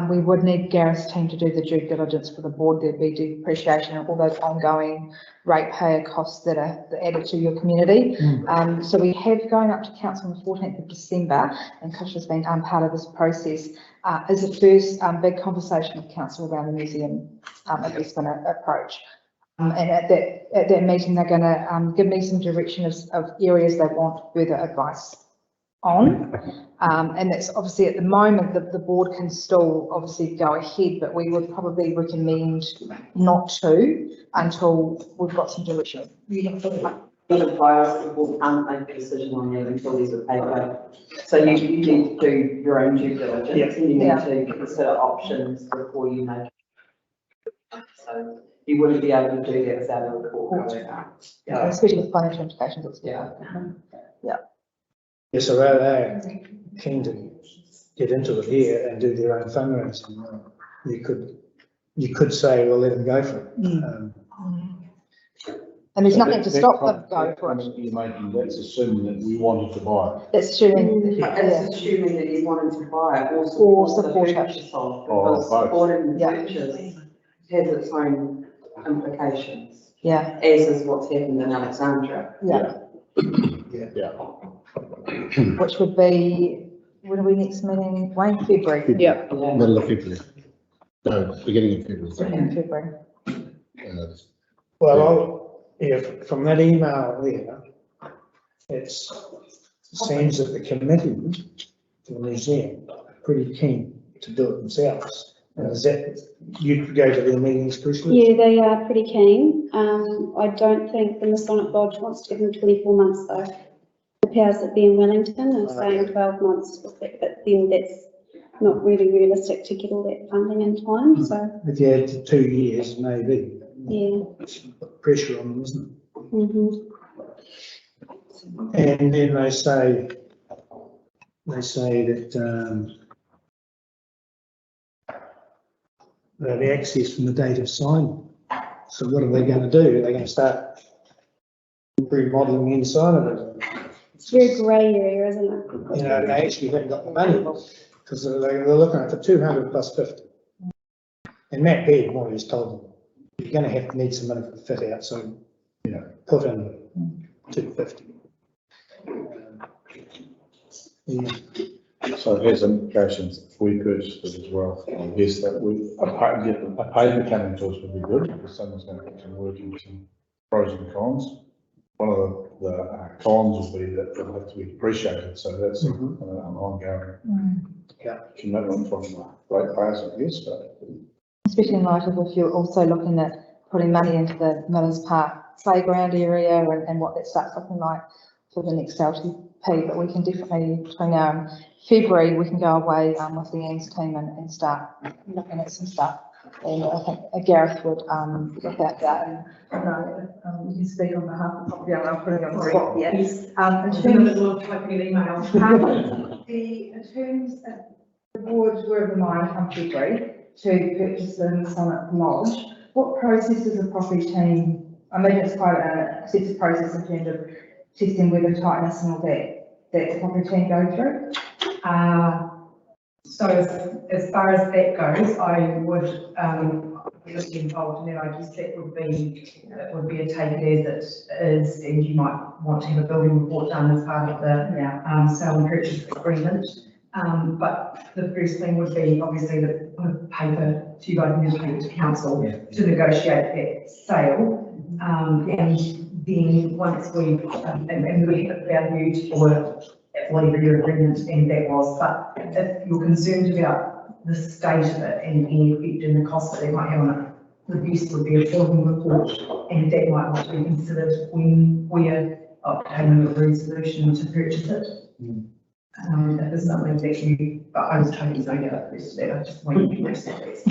we would need Gareth's team to do the due diligence for the board. There'd be depreciation and all those ongoing ratepayer costs that are added to your community. So we have going up to council on the 14th of December, and Kush has been part of this process, is the first big conversation with council around the museum investment approach. And at that meeting, they're going to give me some direction of areas they want further advice on. And that's obviously at the moment the board can still obviously go ahead, but we would probably recommend not to until we've got some direction. the buyers, the board can't make a decision on that until there's a paper. So you need to do your own due diligence and you need to consider options before you make it. So you wouldn't be able to do that without a report going out. Yeah, especially with financial implications, it's Yes, so they're keen to get into it here and do their own fundraising. You could say, well, let them go for it. And there's nothing to stop them go for That it. you're making, that's assuming that we wanted to buy it. That's assuming, It's assuming that you wanted to buy it or Or support the support it. purchase of, Or because both. supporting the Yeah. purchase has its own implications, yeah, as is what's happened in Alexandra. yeah, Yeah. which would be, when are we next meeting? Wayne, February. Yeah. Middle of February. No, beginning of February. In February. Well, from that email there, it seems that the committee for the museum are pretty keen to do it themselves. Is that, you could go to their meetings, Christmas? Yeah, they are pretty keen. I don't think the Masonic Lodge wants to give them 24 months though. The powers that be in Wellington are saying 12 months, but then that's not really realistic to get all that funding in time, so. If you had 2 years, maybe. Yeah. Put pressure on them, isn't it? Mhm. And then they say that, they have access from the date of signing. So what are they going to do? Are they going to start remodelling the inside of it? It's a very grey area, isn't it? You know, they actually haven't got the money because they're looking at for 200 plus 50. And Matt Beard more or less told them, you're going to have to need some money for the fit out, so, you know, put in 250. Yeah. So it has implications if we purchased it as well. I guess that a paper coming to us would be good because someone's going to put some work into some pros and cons. One of the cons will be that it'll have to be depreciated, so that's an ongoing commitment from the ratepayers, I guess. But Especially in light of if you're also looking at putting money into the Millers Park playground area and what that starts looking like for the next LTP, but we can definitely, between now and February, we can go away with the ANZ team and start looking at some stuff. And I think Gareth would look at that. And you can speak on behalf of the I'm putting on the spot. Yes. In terms typing an email. in terms of the board were of the mind come February to purchase the Masonic Lodge, what processes the property team, I mean, it's quite an extensive process in terms of testing weather tightness and all that the property team go through? So as far as that goes, I would be involved in it. I guess that would be a take it as it is, and you might want to have a building report done as part of the sale and purchase agreement. But the first thing would be obviously to put a paper to you guys and then take it to council to negotiate that sale. And then once we and we have it valued for whatever your agreement and that was, but if you're concerned about the state of it and any effect and the cost that they might have on it, the best would be a building report, and that might want to be considered when we're obtaining a resolution to purchase it. If there's something that you, but I was totally zoned out at first today, I just wanted to make sense.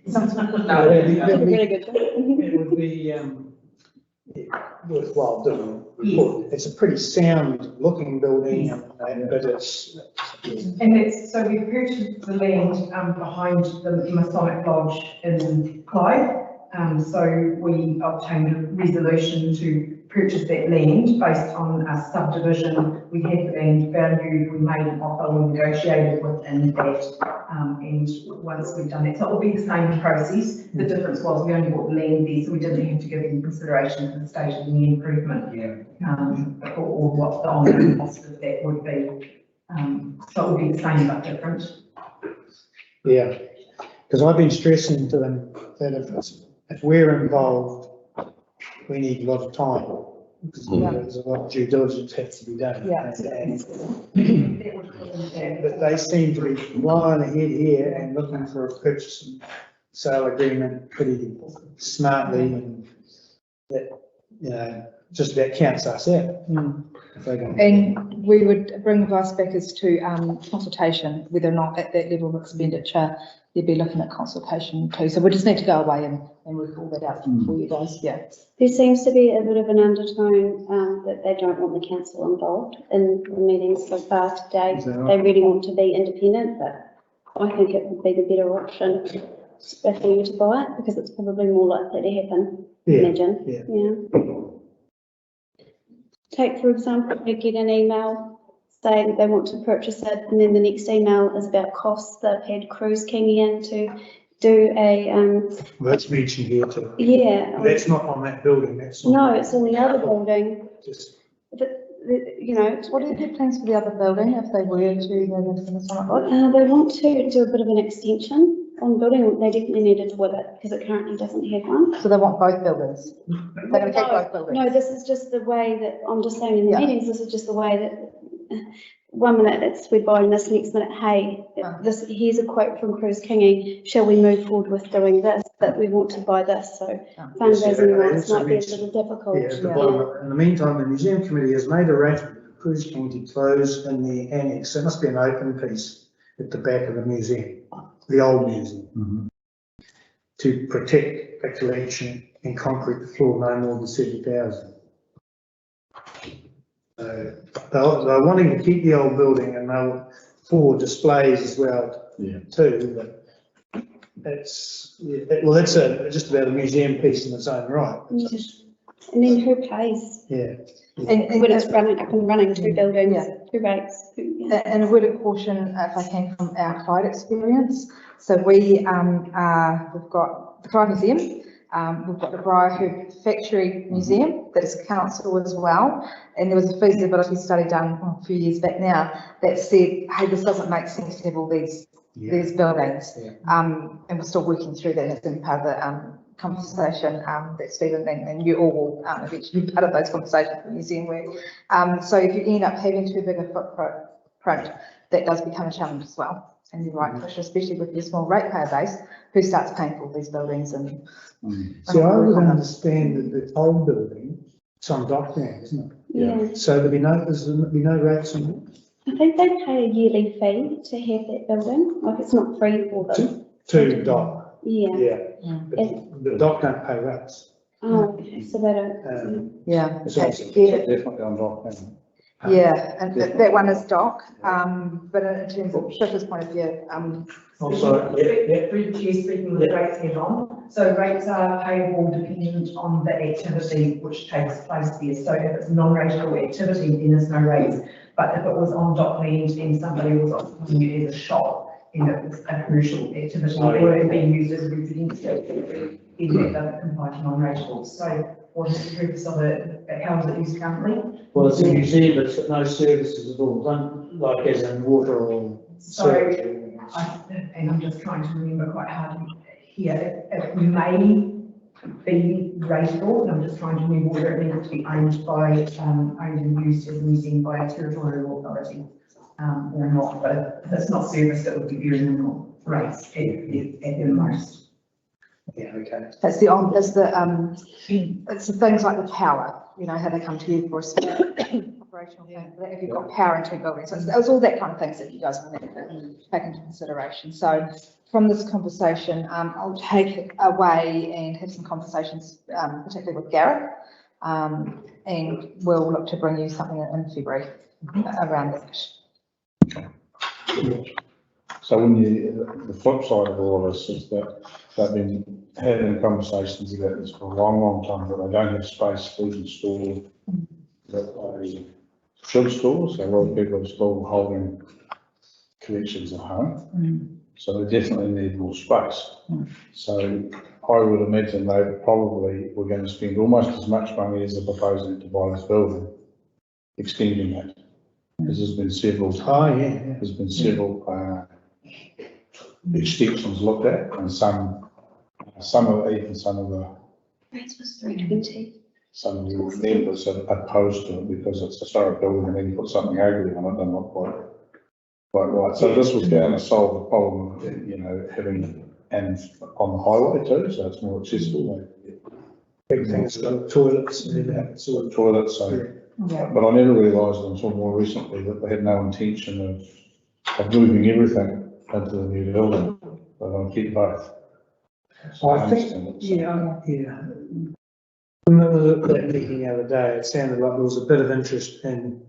No, Really good. it would be worthwhile doing. Yes. It's a pretty sound looking building, but it's. And it's, so we purchased the land behind the Masonic Lodge in Clyde. So we obtained a resolution to purchase that land based on a subdivision. We had the land valued, we made an offer, we negotiated within that. And once we've done it, so it will be the same process. The difference was we only bought the land there, so we didn't have to give any consideration to the stage of the improvement. Or what the ongoing cost of that would be. So it would be the same but different. Yeah, because I've been stressing to them that if we're involved, we need a lot of time. Because there's a lot of due diligence has to be done. But they seem to be flying ahead here and looking for a purchase and sale agreement pretty smartly, and that, you know, just about counts us out. If they don't. And we would bring advice back as to consultation, whether or not at that level of expenditure, they'd be looking at consultation too. So we just need to go away and work all that out for you guys, yeah. There seems to be a bit of an undertone that they don't want the council involved in the meetings so far today. Is that right? They really want to be independent, but I think it would be the better option if we were to buy it, because it's probably more likely to happen, imagine. Yeah. Take, for example, we get an email saying they want to purchase it, and then the next email is about costs. They've had Cruise King in to do a, Well, that's mentioned here too. yeah. That's not on that building, that's on. No, it's in the other building. Just, You know, What are their plans for the other building if they were to go into this one? they want to do a bit of an extension on the building. They definitely need a toilet because it currently doesn't have one. So they want both buildings? They're going to take both buildings? No, this is just the way that, I'm just saying in the Yeah. meetings, this is just the way that 1 minute it's we're buying this, next minute, hey, this, here's a quote from Cruise Kingy, shall we move forward with doing this, that we want to buy this, so fundraising wise might be a little difficult. yeah, at the bottom. In the meantime, the museum committee has made arrangements for Cruise King to close in the annex. It must be an open piece at the back of the museum, the old museum, to protect the collection and concrete the floor no more than 70,000. They're wanting to keep the old building and they'll for displays as well too, but it's, well, it's just about a museum piece in its own right. And then who pays? Yeah. And When it's running, up and running, two buildings, who rates? And a word of caution, if I can, from our Clyde experience. So we've got the Clyde Museum, we've got the Briarhood Factory Museum, that is council as well. And there was a feasibility study done a few years back now that said, hey, this doesn't make sense to have all these buildings. And we're still working through that. It's been part of the conversation that Stephen and you all will eventually be part of those conversations for museum work. So if you end up having too big a footprint, that does become a challenge as well. And you're right, Trish, especially with your small ratepayer base, who starts paying for these buildings and. See, I would understand that the old building, it's on dock now, isn't it? Yeah. So there'll be no rates on it? I think they pay a yearly fee to have that building, like it's not free for them. To dock. Yeah. Yeah. But the dock don't pay rates. Oh, okay, so they don't. Yeah. It's also Definitely on dock. Yeah, and that one is dock, but in terms of Trisha's point of view, Through the chair, speaking of the rates head on, so rates are payable dependent on the activity which takes place there. So if it's a non-rateable activity, then there's no rates. But if it was on dockland and somebody was offering you as a shop, and it was a commercial activity, or it being used as a residential activity, then that doesn't comply to non-rateable. So what is the purpose of it? How is it used currently? Well, it's a museum, but it's got no services at all, don't, like as in water or. So, and I'm just trying to remember quite hard here, it may be rateable, and I'm just trying to remember whether it needs to be owned by, owned and used as a museum by a territorial authority, or not, but if it's not serviced, it would be very minimal rates at the most. Yeah, okay. it's the things like the power, you know, how they come to you for a operational thing, if you've got power in two buildings. So it's all that kind of things that you guys will need to take into consideration. So from this conversation, I'll take it away and have some conversations, particularly with Gareth, and we'll look to bring you something in February around that. So the flip side of all of this is that they've been having conversations about this for a long, long time, but they don't have space to even store that they should store. So a lot of people are still holding collections at home. So they definitely need more space. So I would imagine they probably were going to spend almost as much money as they're proposing to buy this building, extending it. Because there's been several. There's been several extensions looked at, and some of the. Rates was 320. Some of the members are opposed to it because it's a historic building and then you put something ugly on it, and not quite right. So this was going to solve the problem of, you know, having and on the highway too, so it's more accessible. big things, got toilets and that sort of. Toilets, so, Yeah. but I never realised until more recently that they had no intention of moving everything into the new building. They're going to keep both. So I think, understand it. yeah. Remember that meeting the other day, it sounded like there was a bit of interest in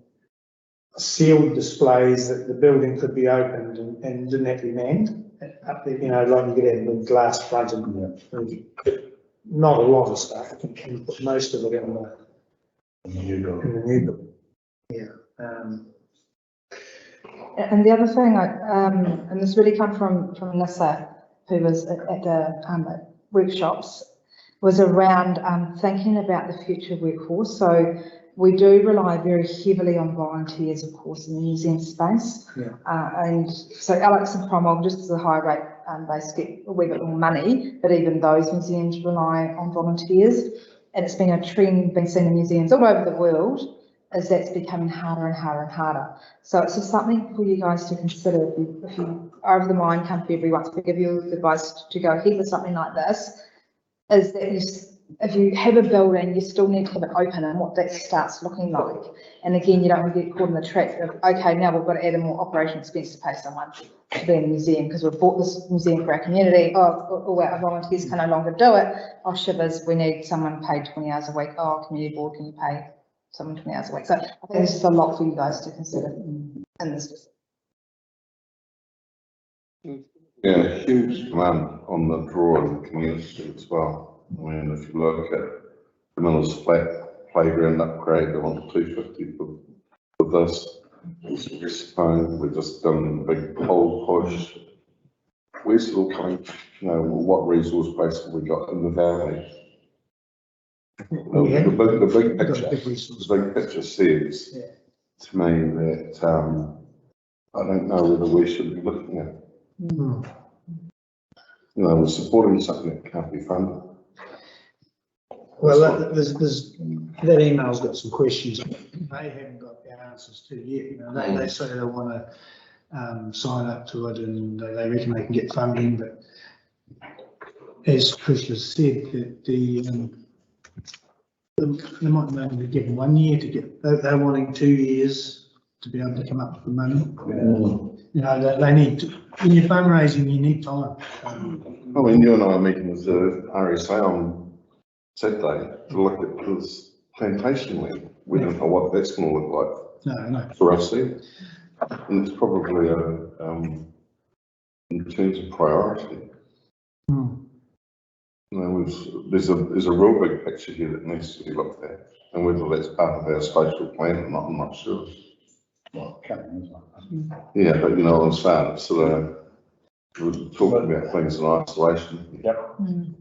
sealed displays that the building could be opened and didn't have to be manned. Up there, you know, like you could have a glass front and not a lot of stuff, I think you can put most of it in the new building. Yeah. And the other thing, and this really come from Nissa, who was at the workshops, was around thinking about the future workforce. So we do rely very heavily on volunteers, of course, in the museum space. Yeah. And so Alex and Cromwell, just as a high rate, they get a wee bit more money, but even those museums rely on volunteers. And it's been a trend being seen in museums all over the world, is that's becoming harder and harder and harder. So it's just something for you guys to consider. If you are of the mind, come February, once we give you advice to go ahead with something like this, is that if you have a building, you still need to have it open and what that starts looking like. And again, you don't want to get caught in the trap of, okay, now we've got to add a more operational expense to pay someone to be in the museum because we've bought this museum for our community. Oh, our volunteers can no longer do it. Oh, shivers, we need someone paid 20 hours a week. Oh, community board, can you pay someone 20 hours a week? So I think there's just a lot for you guys to consider in this. Yeah, huge demand on the draw in the community as well. I mean, if you look at the Miller's Flat playground upgrade, they want 250 for this. We've just done a big whole push. We're still coming, you know, what resource base have we got in the valley? The big picture says to me that I don't know whether we should be looking at. You know, we're supporting something that can't be funded. Well, that email's got some questions they haven't got the answers to yet. You know, they say they want to sign up to it and they reckon they can get funding, but as Chris has said, that they might only be given 1 year to get. They're wanting 2 years to be able to come up with the money. You know, they need to. When you're fundraising, you need time. I mean, you and I are meeting with the RSA on Saturday to look at this plantation land. We don't know what that's going to look like. No. For us there. And it's probably in terms of priority. You know, there's a real big picture here that needs to be looked at, and whether that's part of our spatial plan or not, I'm not sure. Well, yeah, but you know what I'm saying, it's sort of, we're talking about things in isolation. Yep.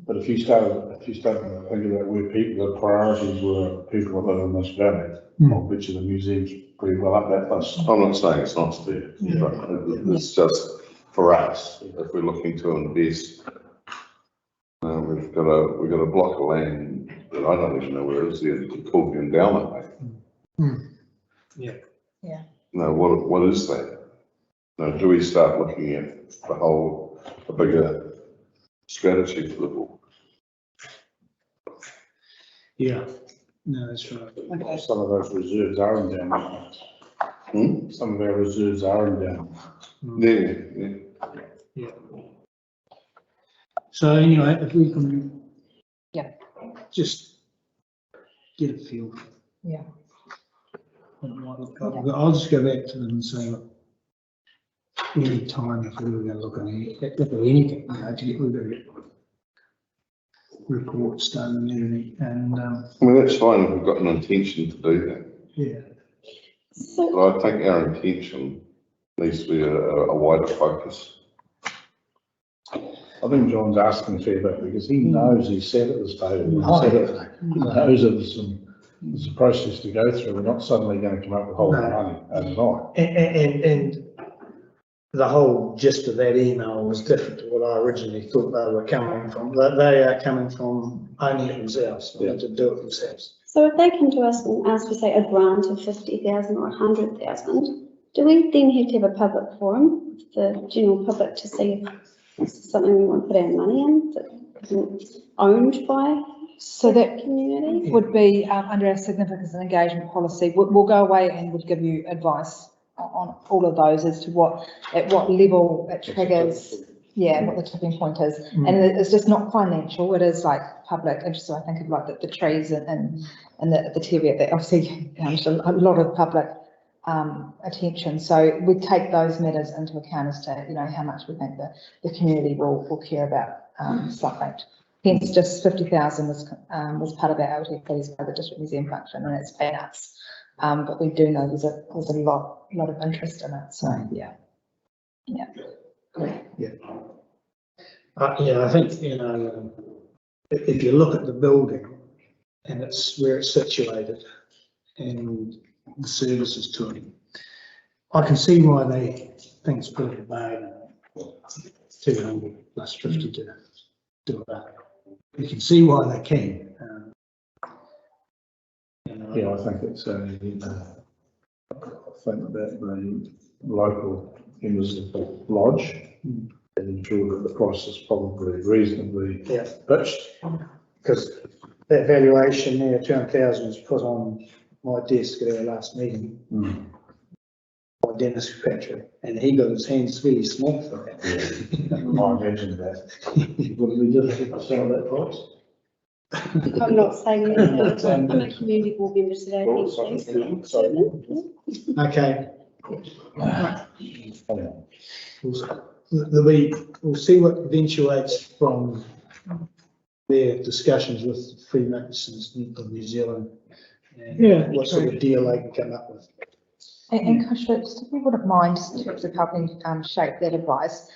But if you start thinking about where the priorities were, people that live in this valley, I'll bet you the museum's pretty well up that list. I'm not saying it's not there, but it's just for us, if we're looking to invest, we've got a block of land that I don't even know where it is, it's called the endowment. Yeah. No, what is that? Now, do we start looking at a bigger strategy for the board? Yeah, no, that's right. Okay. Some of those reserves are endowment. Some of our reserves are endowment. Yeah. So anyway, if we can just get a feel. Yeah. I'll just go back to them and say, look, we need time if we were going to look at anything, you know, to get rid of it. Reports done and everything, and I mean, that's fine if we've got an intention to do that. Yeah. But I think our intention needs to be a wider focus. I think John's asking a fair bit because he knows he's sat at this table. He knows there's a process to go through. We're not suddenly going to come up with a whole lot of money overnight. And the whole gist of that email was different to what I originally thought they were coming from. They are coming from owning it themselves, to do it themselves. So if they come to us and ask for, say, a grant of 50,000 or 100,000, do we then have to have a public forum with the general public to see if this is something we want to put our money in that isn't owned by So that Community? would be under our significance and engagement policy. We'll go away and would give you advice on all of those as to at what level it triggers, yeah, and what the tipping point is. And it's just not financial, it is like public interest. So I think of like the trees and the Teviot, that obviously a lot of public attention. So we take those matters into account as to, how much we think the community will care about something. Hence, just 50,000 was part of our LT fees by the District Museum function, and it's peanuts. But we do know there's a lot of interest in it. So yeah. Yeah, I think, if you look at the building and it's where it's situated and the services to it, I can see why they think it's pretty bad. 200 plus 50 to do that. You can see why they can. Yeah, I think it's I think that the local members of the lodge and ensure that the price is probably reasonably pitched. Because that valuation there, 200,000, was put on my desk at our last meeting by Dennis Patrick, and he got his hands really small for that. I imagine that. Would we just sell that price? I'm not saying that, I'm a community board member today, thank you. Okay. We'll see what eventuates from their discussions with Freemasons of New Zealand and what sort of deal they can come up with. And Kushra, just if you wouldn't mind, just in terms of helping shape that advice,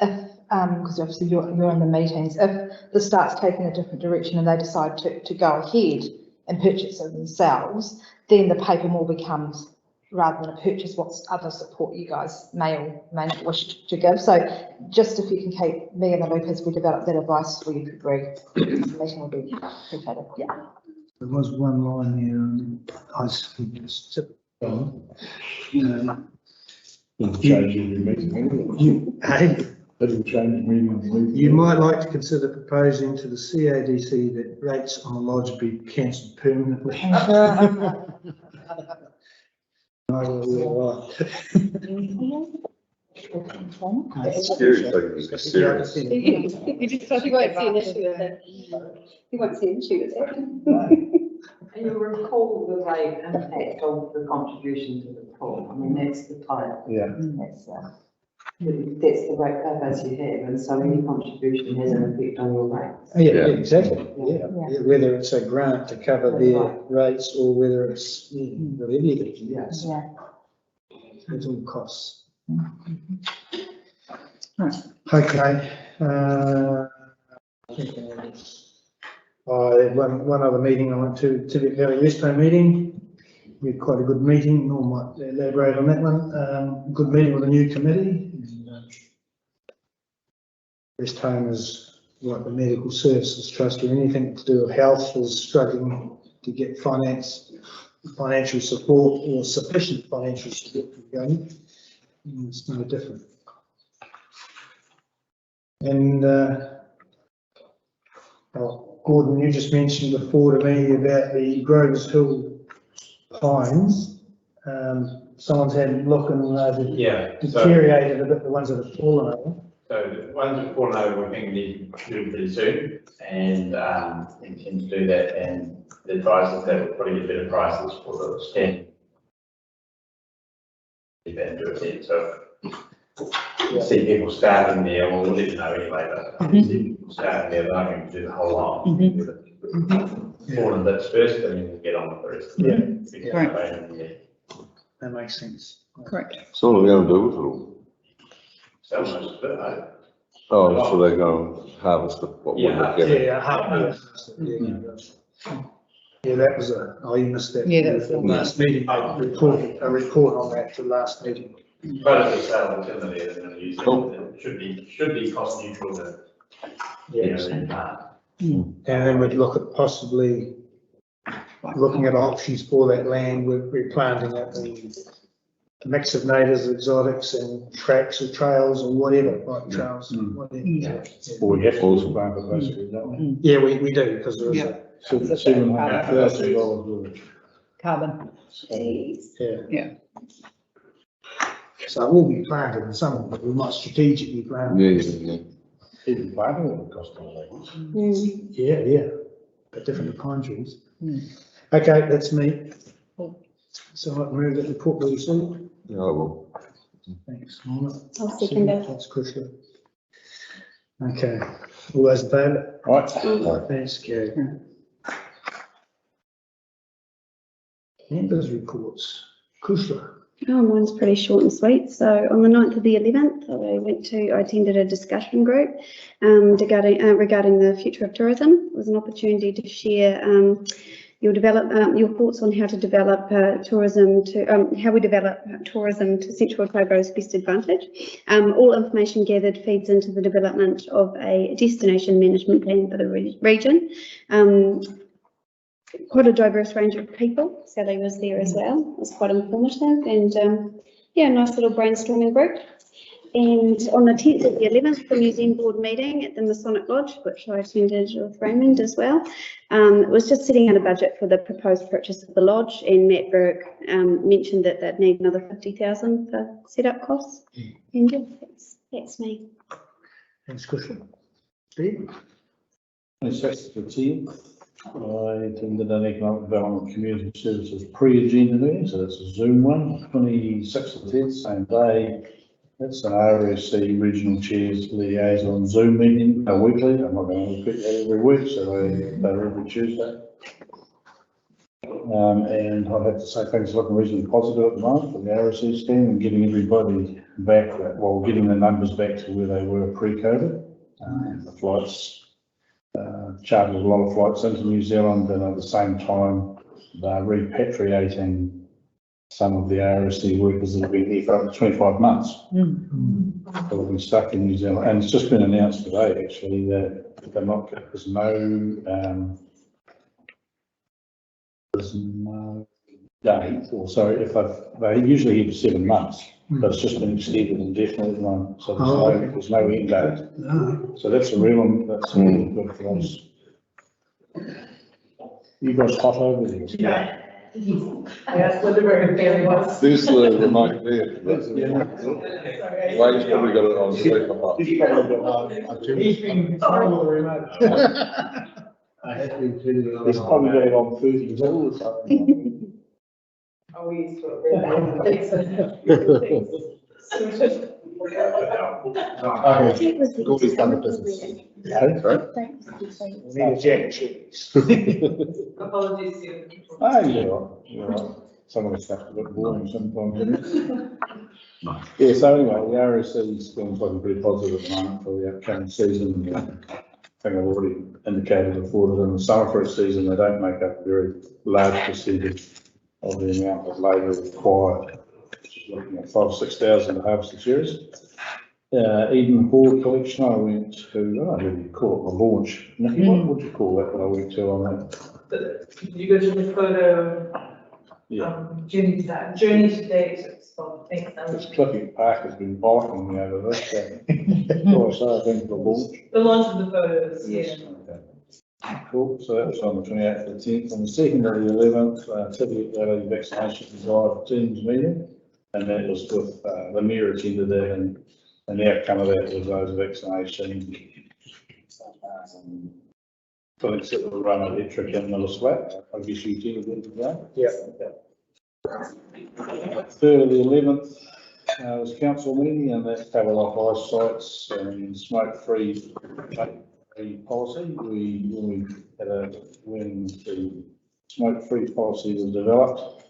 if, because obviously you're in the meetings, if this starts taking a different direction and they decide to go ahead and purchase it themselves, then the paper more becomes, rather than a purchase, what's other support you guys may or may not wish to give. So just if you can keep me in the loop as we develop that advice, we could agree, the meeting would be appreciated. Yeah. There was one line here, I just you might like to consider proposing to the CADC that rates on the lodge be cancelled permanently. He won't see an issue with it. And you'll recall the rate impact of the contribution to the pool. I mean, that's the type. Yeah. That's the rate base you have, and so any contribution has an effect on your rate. Yeah, exactly. Yeah. Whether it's a grant to cover their rates or whether it's whatever it is. Yes. Yeah. It's all costs. Okay. One other meeting I went to, Teviot Valley Resto meeting. We had quite a good meeting. Norm might elaborate on that one. Good meeting with a new committee. Rest Home is like the Medical Services Trust, or anything to do with health is struggling to get financial support or sufficient financial support to go. It's no different. And Gordon, you just mentioned before to me about the Grover's Hill pines. Someone's had a look and they've deteriorated a bit, the ones that have fallen over. So the ones that have fallen over, we think we need to do pretty soon, and intend to do that. And the advice is that we'll probably get better prices for the stand. And do it then. So see people starting there, we'll let you know anyway, but see people starting there, they're not going to do the whole lot. Fallen bits first, and then we'll get on with the rest. That makes sense. Correct. So what are we going to do with it all? So much, but Oh, so they're going to harvest what we're getting. Yeah, that was you missed that. Yeah, that was the last meeting. I reported a report on that to last meeting. but if it's sale timber there, they're going to use it. It should be cost neutral to, Yes. in And then we'd look at possibly looking at options for that land with replanting it and a mix of natives, exotics and tracks or trails or whatever, like trails, whatever. Or we have to also plant it basically, don't we? Yeah, we do, because there is $700,000 worth of Carbon. Yeah. So it will be planted in some, but we might strategically plant. even planting it would cost a lot. Yeah, but different pine trees. Okay, that's me. So I can move that report will soon. Yeah, I will. Thanks, Mona. I'll second it. Thanks, Christian. Okay, all those in favour? Right. Thanks, Gary. Members' reports. Kushla. Oh, mine's pretty short and sweet. So on the 9th of the 11th, I attended a discussion group regarding the future of tourism. It was an opportunity to share your thoughts on how to develop tourism to how we develop tourism to Central Otago's best advantage. All information gathered feeds into the development of a destination management plan for the region. Quite a diverse range of people. Sally was there as well. It was quite informative and yeah, nice little brainstorming group. And on the 10th of the 11th, the Museum Board meeting at the Masonic Lodge, which I attended with Raymond as well. It was just setting out a budget for the proposed purchase of the lodge, and Matt Burke mentioned that they'd need another 50,000 for setup costs. And yeah, that's me. Thanks, Kushla. Steve? 26th to 10th, I attended an Economic Development Community Services pre-agenda meeting, so that's a Zoom one. 26th to 10th, same day. That's an RSC Regional Chairs Liaison Zoom meeting, weekly. I'm not going to repeat that every week, so they're every Tuesday. And I have to say things are looking reasonably positive at the moment for the RSC scheme and getting everybody back, getting the numbers back to where they were pre-COVID. The flights, chartered a lot of flights into New Zealand, and at the same time, they're repatriating some of the RSC workers that have been here for up to 25 months. So they've been stuck in New Zealand, and it's just been announced today actually that they're not, there's no date, or sorry, if they're usually here for 7 months, but it's just been extended indefinitely, so there's no end date. So that's a real, that's really good for us. You guys hot over there? Yeah. Yes, with the very well. There's the remote there. Wayne's probably got it on speaker. He's been trying the remote. I have been turning it on. He's probably got it on 30 all or something. Oh, we used to. Gordy's done the business. Yeah, Sorry? We need a jack cheese. Apologies to you. oh, you're right. Some of the stuff's a bit boring sometimes. Yeah, so anyway, the RSC is looking pretty positive at the moment for the upcoming season. I think I've already indicated before that in the summer fruit season, they don't make up a very large percentage of the amount of labour required. Looking at 5,000 or 6,000 to harvest the cherries. Eden Hall collection, I went to, I don't know what you call it, the launch. Nicky, what would you call that when I went to on that? You go to the photo, journey to date spot. This Cliffy Park has been biting me over this. So I think the launch. The launch of the photos, yeah. Okay. Cool, so that was on the 28th of the 10th. On the 2nd of the 11th, Teviot Valley Vaccination Drive Teams meeting. And that was with the mayor attended that, and the outcome of that was those vaccinations. Clinics that were run electric in Miller's Flat. I guess you attended that today? Yeah. 3rd of the 11th was council meeting, and that covered off ice sites and smoke-free policy. We had when the smoke-free policy was developed,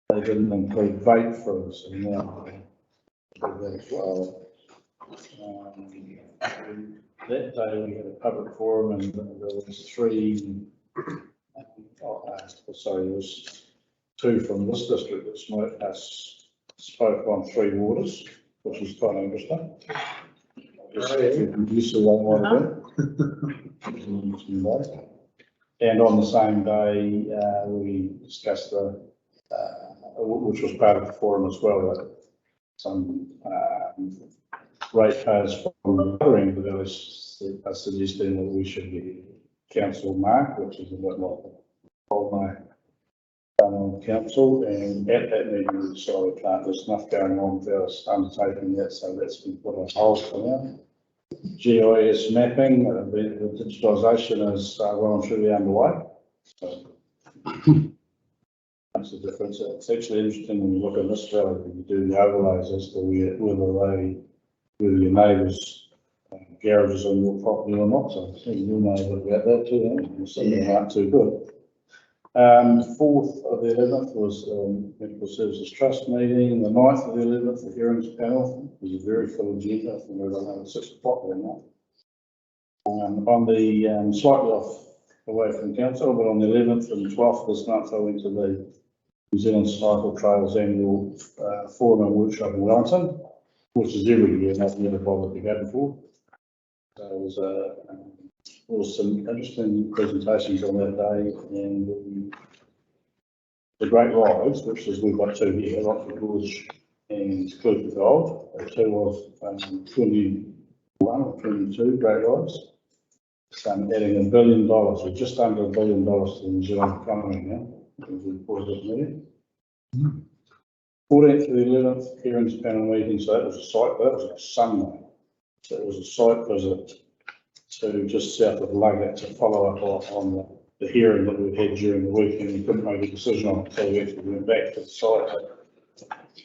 they didn't include vape for us, and now that as well. That day we had a public forum, and there was there was 2 from this district that spoke on 3 waters, which was quite interesting. Used to one and on the same day, we discussed which was part of the forum as well, that some ratepayers from the other end of the village are suggesting that we should be council mark, which is a bit like a old done on council, and at that meeting we decided there's enough going on without us undertaking that, so that's been put on hold for now. GIS mapping, the digitalisation is well and truly underway. So makes a difference. It's actually interesting when you look at this valley, when you do the overlays as to whether your neighbours' garages on your property or not. So I think you'll know about that too. And some of them aren't too good. 4th of the 11th was Medical Services Trust meeting. The 9th of the 11th, the hearings panel was a very full agenda. I think we were at 6 o'clock that night. On the slightly off away from council, but on the 11th and 12th of this month, I went to the New Zealand Cycle Trails annual forum and workshop in Wellington, which is every year, and I've never bothered to go before. So there was some interesting presentations on that day, and the great rides, which is we've got 2 here, Rockford Gorge and Clifton Gold. The 2 of 21 or 22 great rides. Adding $1 billion, or just under $1 billion to the New Zealand economy now. 14th to the 11th hearings panel meeting, so that was a Sunday. So it was a site visit to just south of Luggett to follow up on the hearing that we had during the week, and we couldn't make a decision on it until we actually went back to the site.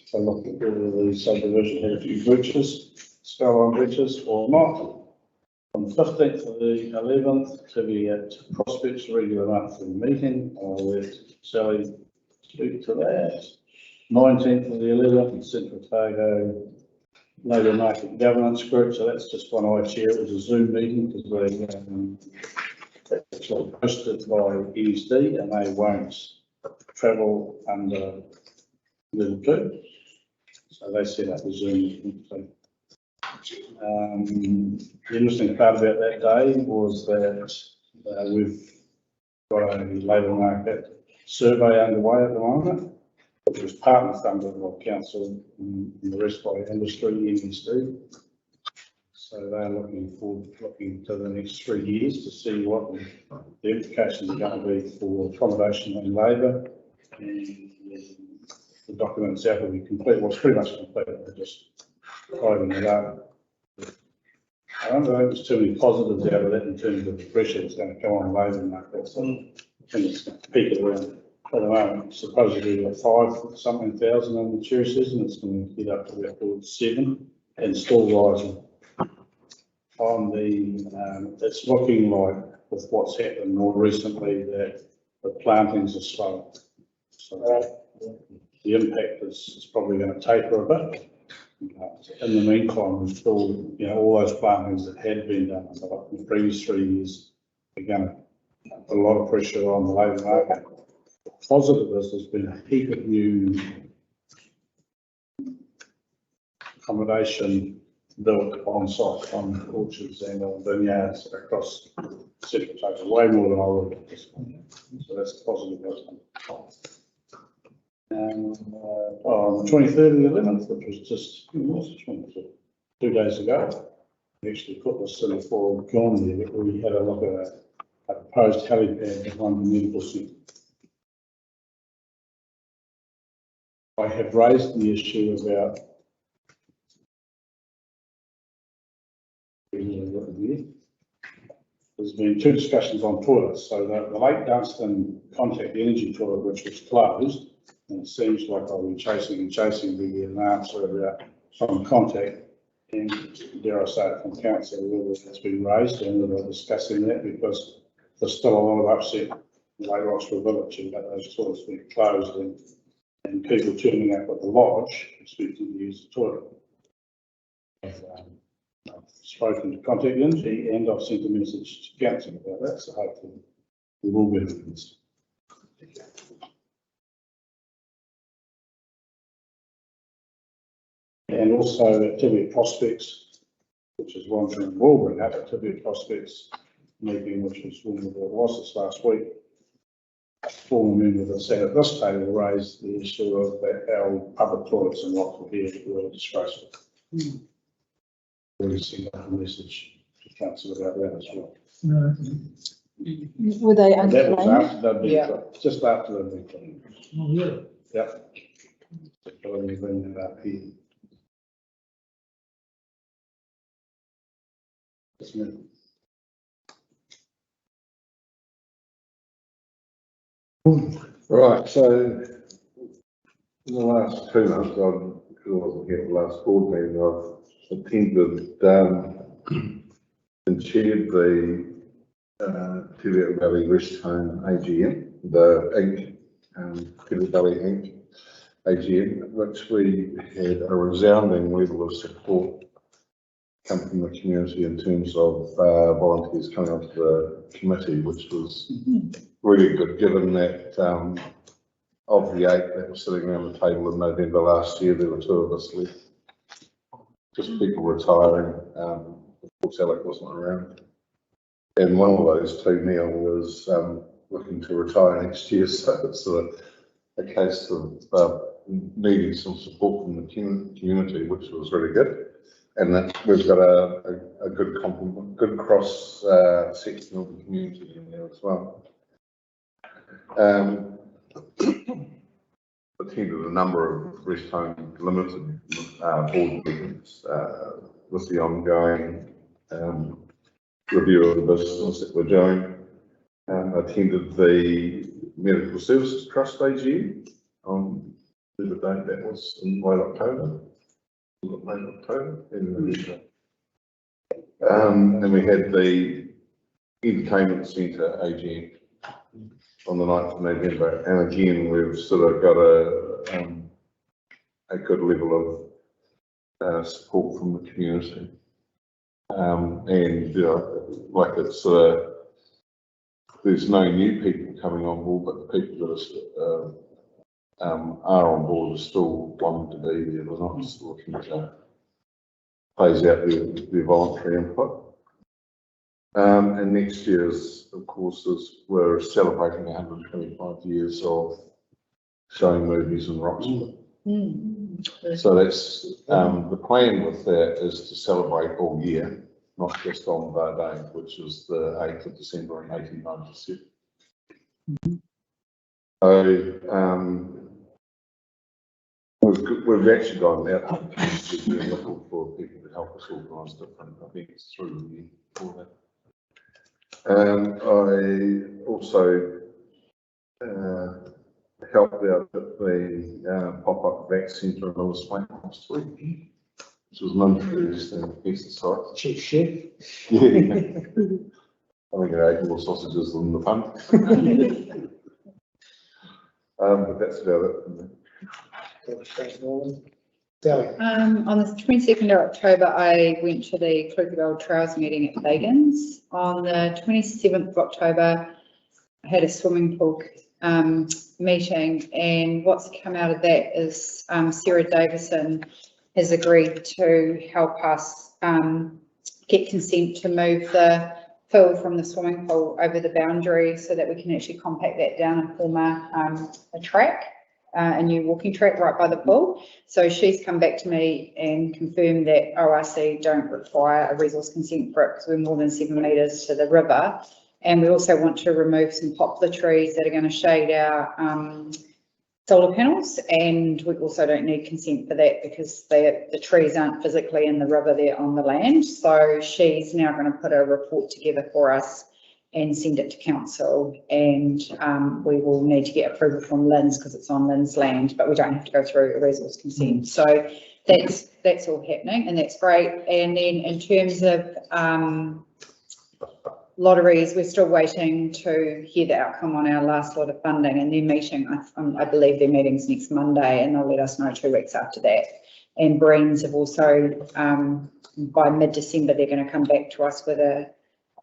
So looked at whether the subdivision had a few breaches, skyline breaches or not. On the 15th of the 11th, Teviot Prospects regular monthly meeting. I'll let Sally speak to that. 19th of the 11th, Central Otago Labour Market Governance Group. So that's just one I chair. It was a Zoom meeting because they actually hosted by ESD and they won't travel under level 2. So they set up a Zoom meeting. So, the interesting part about that day was that we've got a labour market survey underway at the moment, which was partly funded by council and the rest by industry, MSD. So they're looking to the next 3 years to see what the implications are going to be for accommodation and labour. And the document itself will be complete. Well, it's pretty much complete. We're just tidying it up. I don't think there's too many positives out of that in terms of the pressure that's going to come on labour market. So I think it's going to peak at around, at the moment, supposedly like 5-something thousand on the cherry season. It's going to get up to about 7 and still rising. On the, it's looking like with what's happened more recently that the plantings are slow. So the impact is probably going to taper a bit. In the meantime, we've still, all those plantings that had been done in the previous 3 years are going to put a lot of pressure on the labour market. The positive is there's been a heap of new accommodation built on site, on orchards and on vineyards across Central Otago, way more than I would have at this point. So that's a positive outcome. And on the 23rd of the 11th, which was just 2 days ago, we actually put this in for gone there, but we had a look at a proposed helipad behind the medical centre. I have raised the issue about there's been 2 discussions on toilets. So the Lake Dunstan contact energy toilet, which was closed, and it seems like I'll be chasing to get an answer about some contact, and dare I say it from council, whether that's been raised and whether they're discussing that, because there's still a lot of upset in Lake Roxburgh Village about those toilets being closed and people turning up at the lodge expecting to use the toilet. I've spoken to Contact Energy and I've sent a message to council about that, so hopefully we will be doing this. And also at Teviot Prospects, which is one thing we'll bring up at Teviot Prospects meeting, which was when it was this last week. A former member that sat at this table raised the issue of our public toilets in Rockford here were disgraceful. We'll send out a message to council about that as well. Were they And that was unclaimed? after they'd Yeah. been, just after they'd been cleaned. Oh, really? Yep. So when we cleaned that up here. Just a minute. Right, so in the last 2 months, because I wasn't here at the last board meeting, I've attended and chaired the Teviot Valley Rest Home AGM, the Teviot Valley Inc. AGM, which we had a resounding level of support come from the community in terms of volunteers coming onto the committee, which was really good, given that of the 8 that were sitting around the table in November last year, there were 2 of us left. Just people retiring. Of course, Alec wasn't around. And one of those 2, Neil, was looking to retire next year, so it's a case of needing some support from the community, which was really good. And that we've got a good complement, good cross section of the community in there as well. Attended a number of Rest Home Limited board meetings with the ongoing review of the business that we're doing. Attended the Medical Services Trust AGM on the date that was in late October. Late October. And we had the Entertainment Centre AGM on the 9th of November, and again we've sort of got a good level of support from the community, and you know, like it's there's no new people coming on board, but the people that are on board are still wanting to be there. They're not just looking to phase out their voluntary input. And next year's, of course, we're celebrating 125 years of showing movies in Roxburgh. So that's the plan with that is to celebrate all year, not just on the day, which is the 8th of December in 1897. So we've actually gone out to looking for people to help us organise different events through the year for that. I also helped out at the pop-up vac centre in Miller's Flat last week, which was an interesting exercise. Chief chef. Yeah. I think I ate more sausages than the fun. But that's about it. On the 22nd of October, I went to the Kluka Trails meeting at Fagan's. On the 27th of October, I had a swimming pool meeting, and what's come out of that is Sarah Davison has agreed to help us get consent to move the fill from the swimming pool over the boundary so that we can actually compact that down and form a track. A new walking track right by the pool. So she's come back to me and confirmed that ORC don't require a resource consent for it because we're more than 7 metres to the river. And we also want to remove some poplar trees that are going to shade our solar panels, and we also don't need consent for that because the trees aren't physically in the river, they're on the land. So she's now going to put a report together for us and send it to council, and we will need to get approval from Lynn's because it's on Lynn's land, but we don't have to go through a resource consent. So that's all happening, and that's great. And then in terms of lotteries, we're still waiting to hear the outcome on our last lot of funding, and their meeting, I believe their meeting's next Monday, and they'll let us know 2 weeks after that. And Breens have also, by mid-December, they're going to come back to us with a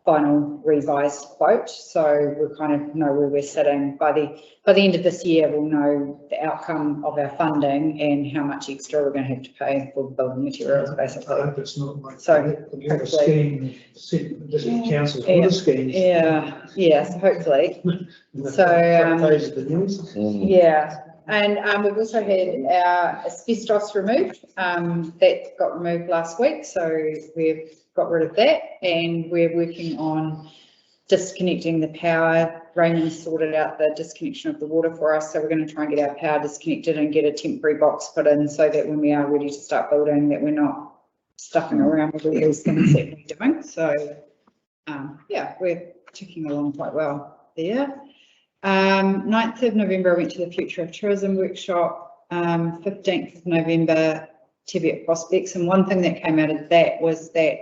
final revised quote, so we kind of know where we're sitting. By the end of this year, we'll know the outcome of our funding and how much extra we're going to have to pay for building materials, basically. I hope it's not like So, the scheme, district council water schemes. Yeah, so hopefully. So, yeah. And we've also had our asbestos removed. That got removed last week, so we've got rid of that, and we're working on disconnecting the power. Raymond sorted out the disconnection of the water for us, so we're going to try and get our power disconnected and get a temporary box put in so that when we are ready to start building, that we're not stuffing around with all these things that we're doing. So yeah, we're ticking along quite well there. 9th of November, I went to the Future of Tourism workshop. 15th of November, Teviot prospects, and one thing that came out of that was that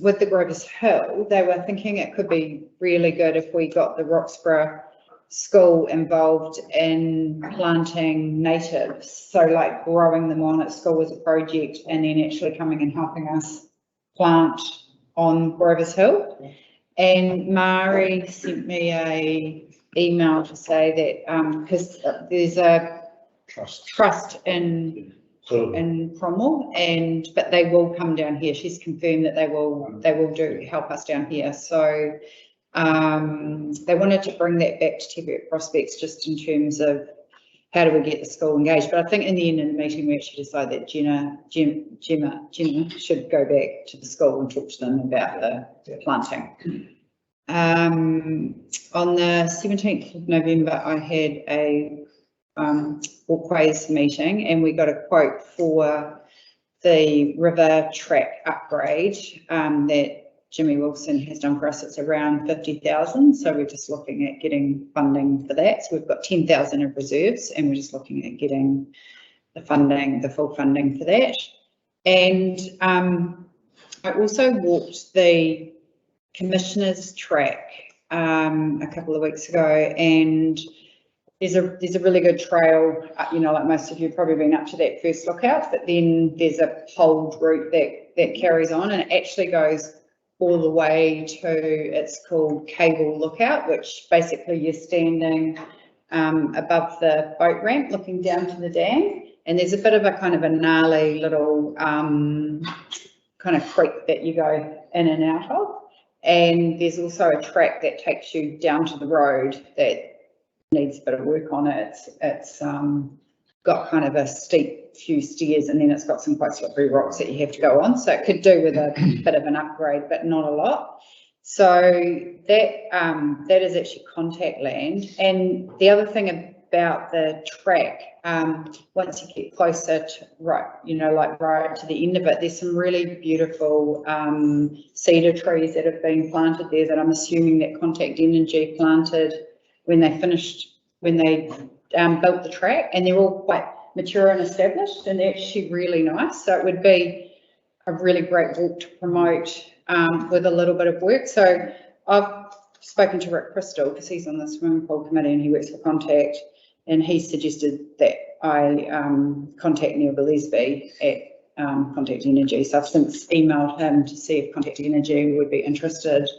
with the Grover's Hill, they were thinking it could be really good if we got the Roxburgh School involved in planting natives, so like growing them on at school as a project and then actually coming and helping us plant on Grover's Hill. And Mari sent me a email to say that because there's a trust in Cromwell, but they will come down here. She's confirmed that they will help us down here. So they wanted to bring that back to Teviot prospects just in terms of how do we get the school engaged. But I think in the end of the meeting we actually decided that Gemma should go back to the school and talk to them about the planting. On the 17th of November I had a walkways meeting, and we got a quote for the river track upgrade that Jimmy Wilson has done for us. It's around 50,000, so we're just looking at getting funding for that. So we've got 10,000 of reserves, and we're just looking at getting the funding, the full funding for that. And I also walked the Commissioner's track a couple of weeks ago, and there's a really good trail, you know, like most of you have probably been up to that first lookout, but then there's a poled route that carries on, and it actually goes all the way to, it's called Cable Lookout, which basically you're standing above the boat ramp looking down to the dam, and there's a bit of a kind of a gnarly little kind of creek that you go in and out of, and there's also a track that takes you down to the road that needs a bit of work on it. It's got kind of a steep few stairs, and then it's got some quite slippery rocks that you have to go on. So it could do with a bit of an upgrade, but not a lot. So that is actually contact land. And the other thing about the track, once you get closer to right to the end of it, there's some really beautiful cedar trees that have been planted there that I'm assuming that Contact Energy planted when they built the track, and they're all quite mature and established, and they're actually really nice. So it would be a really great walk to promote with a little bit of work. So I've spoken to Rick Crystal, because he's on the swimming pool committee and he works for Contact, and he suggested that I contact Neil Gillespie at Contact Energy. So I've since emailed him to see if Contact Energy would be interested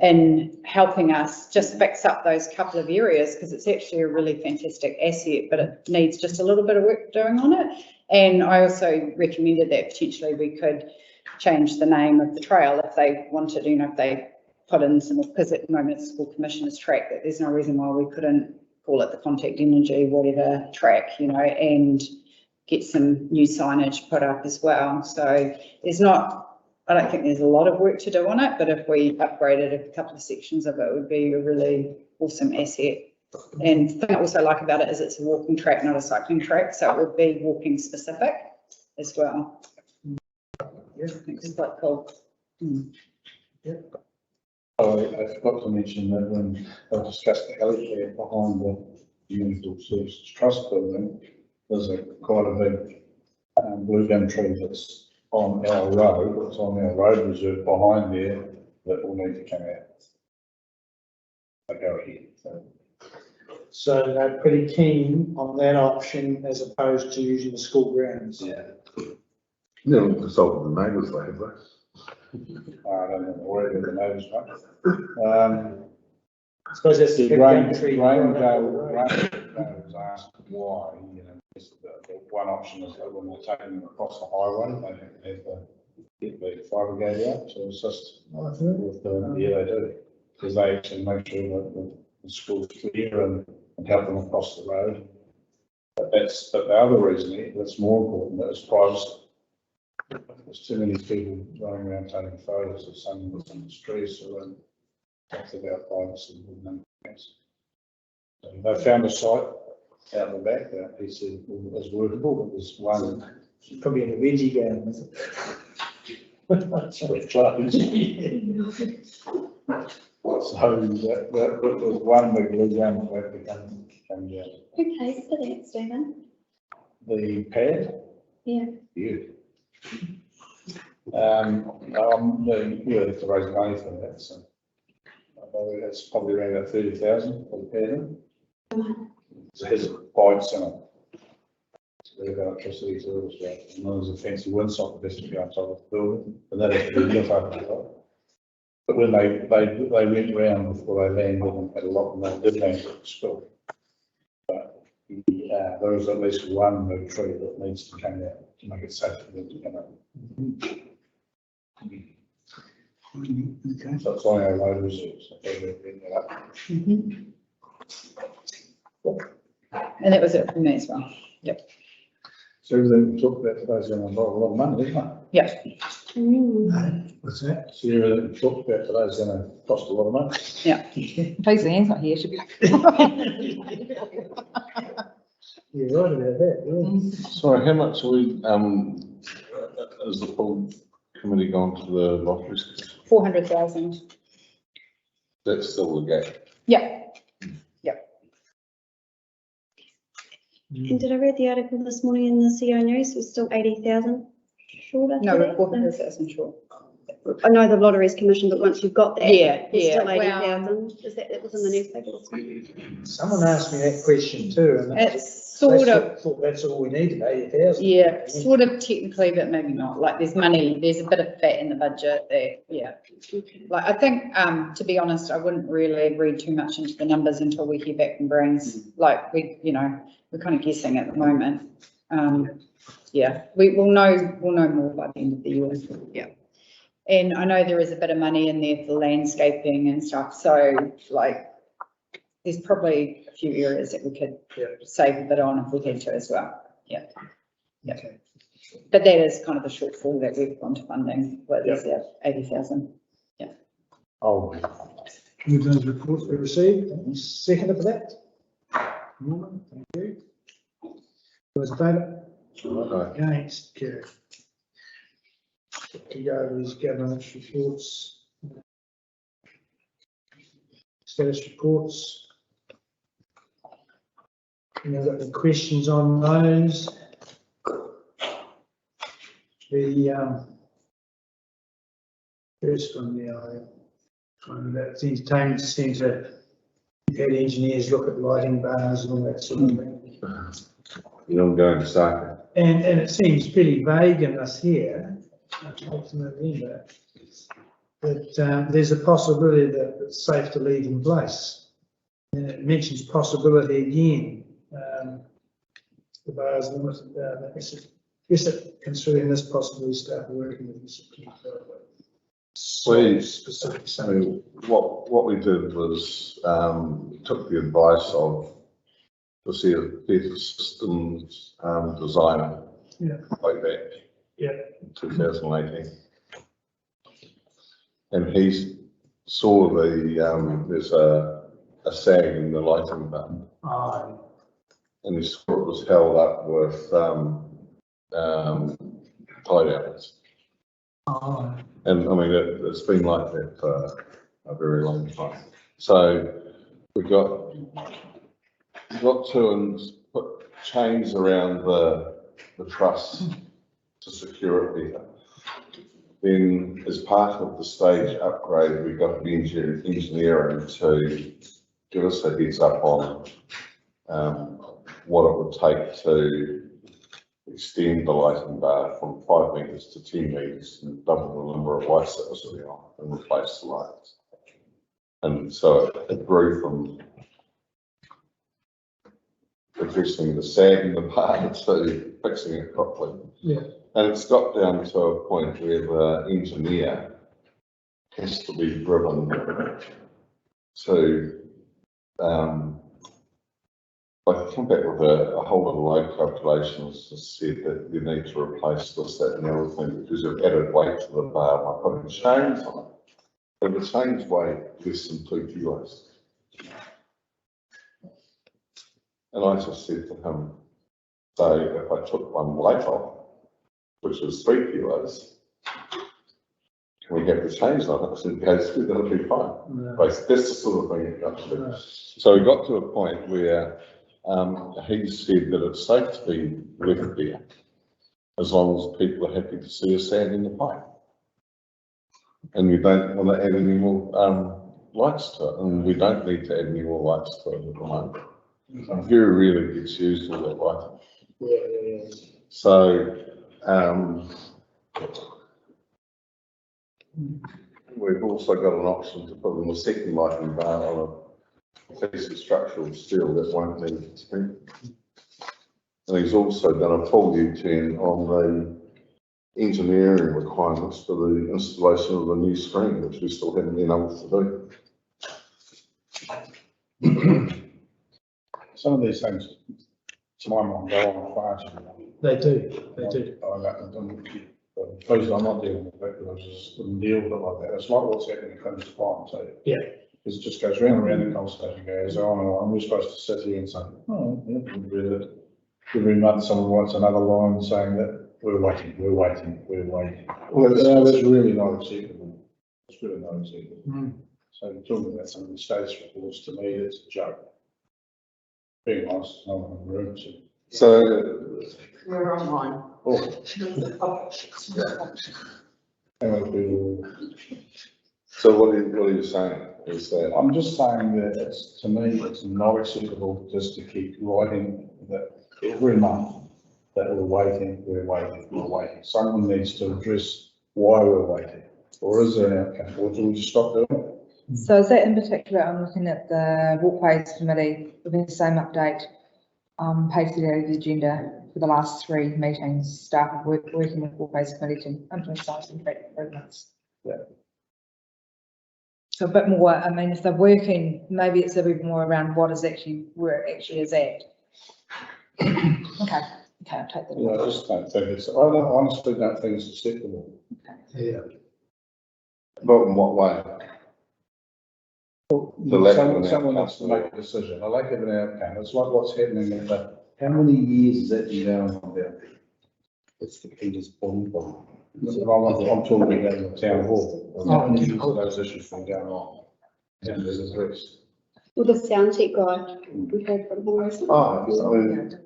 in helping us just fix up those couple of areas, because it's actually a really fantastic asset, but it needs just a little bit of work doing on it. And I also recommended that potentially we could change the name of the trail if they wanted, you know, if they put in some, because at the moment it's called Commissioner's Track, that there's no reason why we couldn't call it the Contact Energy whatever track, you know, and get some new signage put up as well. So I don't think there's a lot of work to do on it, but if we upgraded a couple of sections of it, it would be a really awesome asset. And the thing I also like about it is it's a walking track, not a cycling track, so it would be walking specific as well. Yeah, I think it's quite cool. I forgot to mention that when I discussed the helipad behind the Municipal Services Trust building, there's quite a big blue gum tree that's on our road, it's on our road reserve behind there, that will need to come out. I go ahead. So they're pretty keen on that option as opposed to using the school grounds. Yeah. No, consulted the neighbours, they have that. I don't know where the neighbours are. I suppose that's the big gum tree. Raindale was asked why, you know, the one option is that when they're taking them across the highway, they have to get the fibre gate out to assist with yeah, they do, because they actually make sure that the school's clear and help them across the road. But the other reason that's more important is privacy. There's too many people running around taking photos of some of the trees, so That's about 5% of the numbers. So they found a site out the back that he said was workable, but there's one. Probably in a veggie garden, is it? That's where it's closed. So that was one big lead down that had to come down. Who pays for that, Stephen? The pad? Yeah. You. You have to raise money for that, so. I know that's probably around about 30,000 for the pad. It has pipes in it. So they've got electricity to it as well. And there's a fancy windsock that has to go on top of the building, and that has to be lit up as well. But when they went round before they landed and had a lot, and they did land at the school. But there is at least one big tree that needs to come out to make it safe for them to come out. Okay. So it's on our load reserves. So we're bringing that up. And that was it from me as well. Yep. So everything we talked about today is going to involve a lot of money, isn't it? Yeah. What's that? So everything we talked about today is going to cost a lot of money. Yeah. Please, Ian's not here, should be. You're right about that, yeah. Sorry, how much are we, has the full committee gone to the lotteries? 400,000. That's still the gap. Yeah. And did I read the article this morning in the CO News, we're still 80,000 short after No, that? we're 400,000 short. I know the Lotteries Commission, but once you've got that. Yeah, It's yeah, still well- 80,000, is that was in the newspaper this morning? Someone asked me that question too, and It's sort of, thought that's all we needed, 80,000. yeah, sort of technically, but maybe not. Like there's money, there's a bit of fat in the budget there, yeah. Like I think, to be honest, I wouldn't really read too much into the numbers until we hear back from Brains. Like we're kind of guessing at the moment. Yeah, we'll know more by the end of the year. Yeah. And I know there is a bit of money in there for landscaping and stuff, so like, there's probably a few areas that we could save a bit on if we had to as well, yeah. Okay. But that is kind of the shortfall that we've gone to funding, what is that, 80,000? Oh, Move those reports we received. Second for that. Norman, thank you. Those in favour? Against, carried. To go over these governance reports. Status reports. Any other questions on those? The first one there, that the entertainment centre, you've had engineers look at lighting bars and all that sort of thing. You're not going to start. And it seems pretty vague in this here, ultimately, that there's a possibility that it's safe to leave in place. And it mentions possibility again. The bars limited, I guess it considering this possibly start working with this. Specific. I mean, what we did was took the advice of the Theatre Systems designer way back in 2018. And he saw there's a sag in the lighting button. And he saw it was held up with tie downs. And I mean, it's been like that for a very long time. So we got to and put chains around the truss to secure it better. Then, as part of the stage upgrade, we got the engineering to give us a heads up on what it would take to extend the lighting bar from 5 metres to 10 metres and double the number of lights that was sitting on and replace the lights. And so it grew from addressing the sag in the bar to fixing it properly. And it's got down to a point where the engineer has to be driven to I come back with a whole lot of load calculations that said that you need to replace this, that and the other thing because you've added weight to the bar by putting chains on it. But the change weighed less than 2 kilos. And I just said to him, so if I took one weight off, which was 3 kilos, can we have the change on it? And he goes, that'll be fine. Basically, that's the sort of thing it got to. So we got to a point where he said that it's safe to be left there as long as people are happy to see us sand in the pipe. And we don't want to add any more lights to it, and we don't need to add any more lights to it at the moment. Very rarely gets used all that lighting. So we've also got an option to put in a second lighting bar on a piece of structural steel that won't need spring. And he's also done a full U-turn on the engineering requirements for the installation of the new screen, which we still haven't been able to do. Some of these things, to my mind, go on far too long. They do, they do. Please, I'm not dealing with that, because I just wouldn't deal with it like that. It's like what's happening in Clinton's Farm, so. Yeah. Because it just goes round and round, the conversation goes on and on. We're supposed to sit here and say, oh, yeah, we'll do that. Every month someone writes another line saying that we're waiting. Well, that's really not acceptable. It's really not acceptable. So talking about some of the status reports, to me, it's a joke. Being honest, no one in the room. So We're online. So what are you saying is that? I'm just saying that it's, to me, it's not acceptable just to keep writing that every month that we're waiting. Someone needs to address why we're waiting. Or is there an outcome? Or do we just stop doing it? So is that in particular, I'm looking at the Walkways Committee, within the same update, pasted out of the agenda for the last 3 meetings, staff have working with Walkways Committee to implement improvements. Yeah. So a bit more, I mean, if they're working, maybe it's a bit more around what is actually, where it actually is at. Okay, I'll take that. Yeah, I just don't think it's, honestly don't think it's acceptable. Yeah. But in what way? Someone needs to make a decision. I like having an outcome. It's like what's happening in the, how many years is that been going on down there? It's the Peters Bond problem. I'm talking about the town hall. How many years have those issues been going on? And there's addressed. Well, the sound tech guy, we heard from him recently. I mean,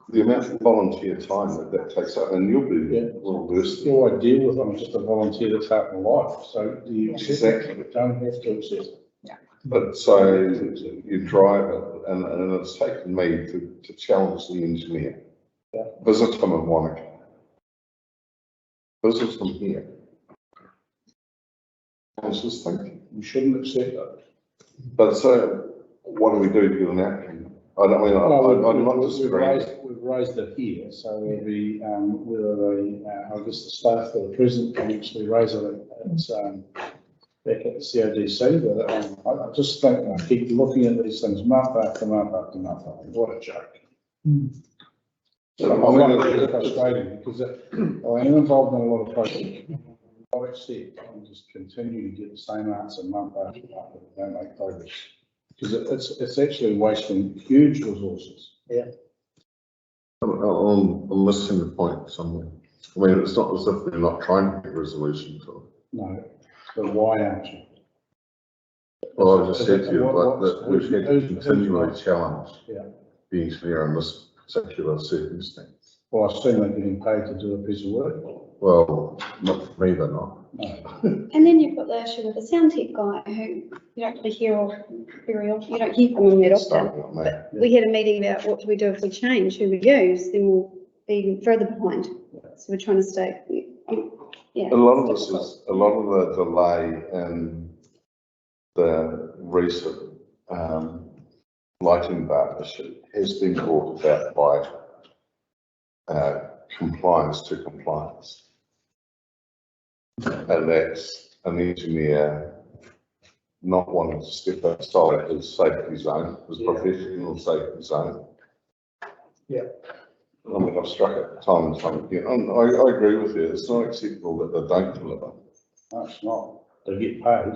the amount of volunteer time that takes up, and you'll be well versed. All I deal with, I'm just a volunteer that's out in life, so you Exactly. don't have to accept it. But so you drive it, and it's taken me to challenge the engineer. Yeah. Visit him in Wanaka. Visit him here. I was just thinking, You shouldn't accept that. but so what do we do to get an outcome? I don't mean, I'm not disagreeing. We've raised it here, so there'll be, whether the, I guess the staff that are present can actually raise it back at the CODC, but I just think I keep looking at these things month after month after month. What a joke. So I find it really frustrating because I am involved in a lot of projects. I accept and just continue to get the same answer month after month and don't make progress. Because it's actually wasting huge resources. Yeah. I'm missing the point somewhere. I mean, it's not as if we're not trying to get resolution to it. No, but why aren't you? Well, I just said to you, like, that we've had to continually challenge Yeah. the engineer in this particular circumstance. Well, I assume they're getting paid to do a piece of work. Well, not for me, they're not. No. And then you've got the issue with the sound tech guy who you don't really hear very often, you don't hear from him that often. But we had a meeting about what do we do if we change who we use, then we'll be even further behind. So we're trying to stay, yeah. A lot of this is, a lot of the delay in the recent lighting bar issue has been brought about by compliance to compliance. And that's an engineer not wanting to step outside his safety zone, his professional safety zone. Yeah. I mean, I've struck it time and time again. I agree with you. It's not acceptable that they don't deliver. No, it's not. they get paid.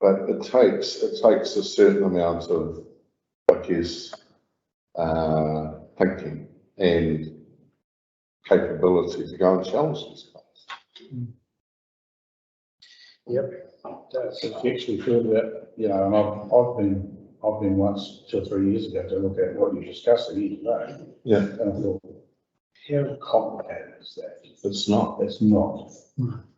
But it takes a certain amount of, I guess, thinking and capability to go and challenge these guys. Yep. If you actually feel that, you know, and I've been once 2 or 3 years ago to look at what you're discussing here today. Yeah. And I thought, how complicated is that? It's not. It's not.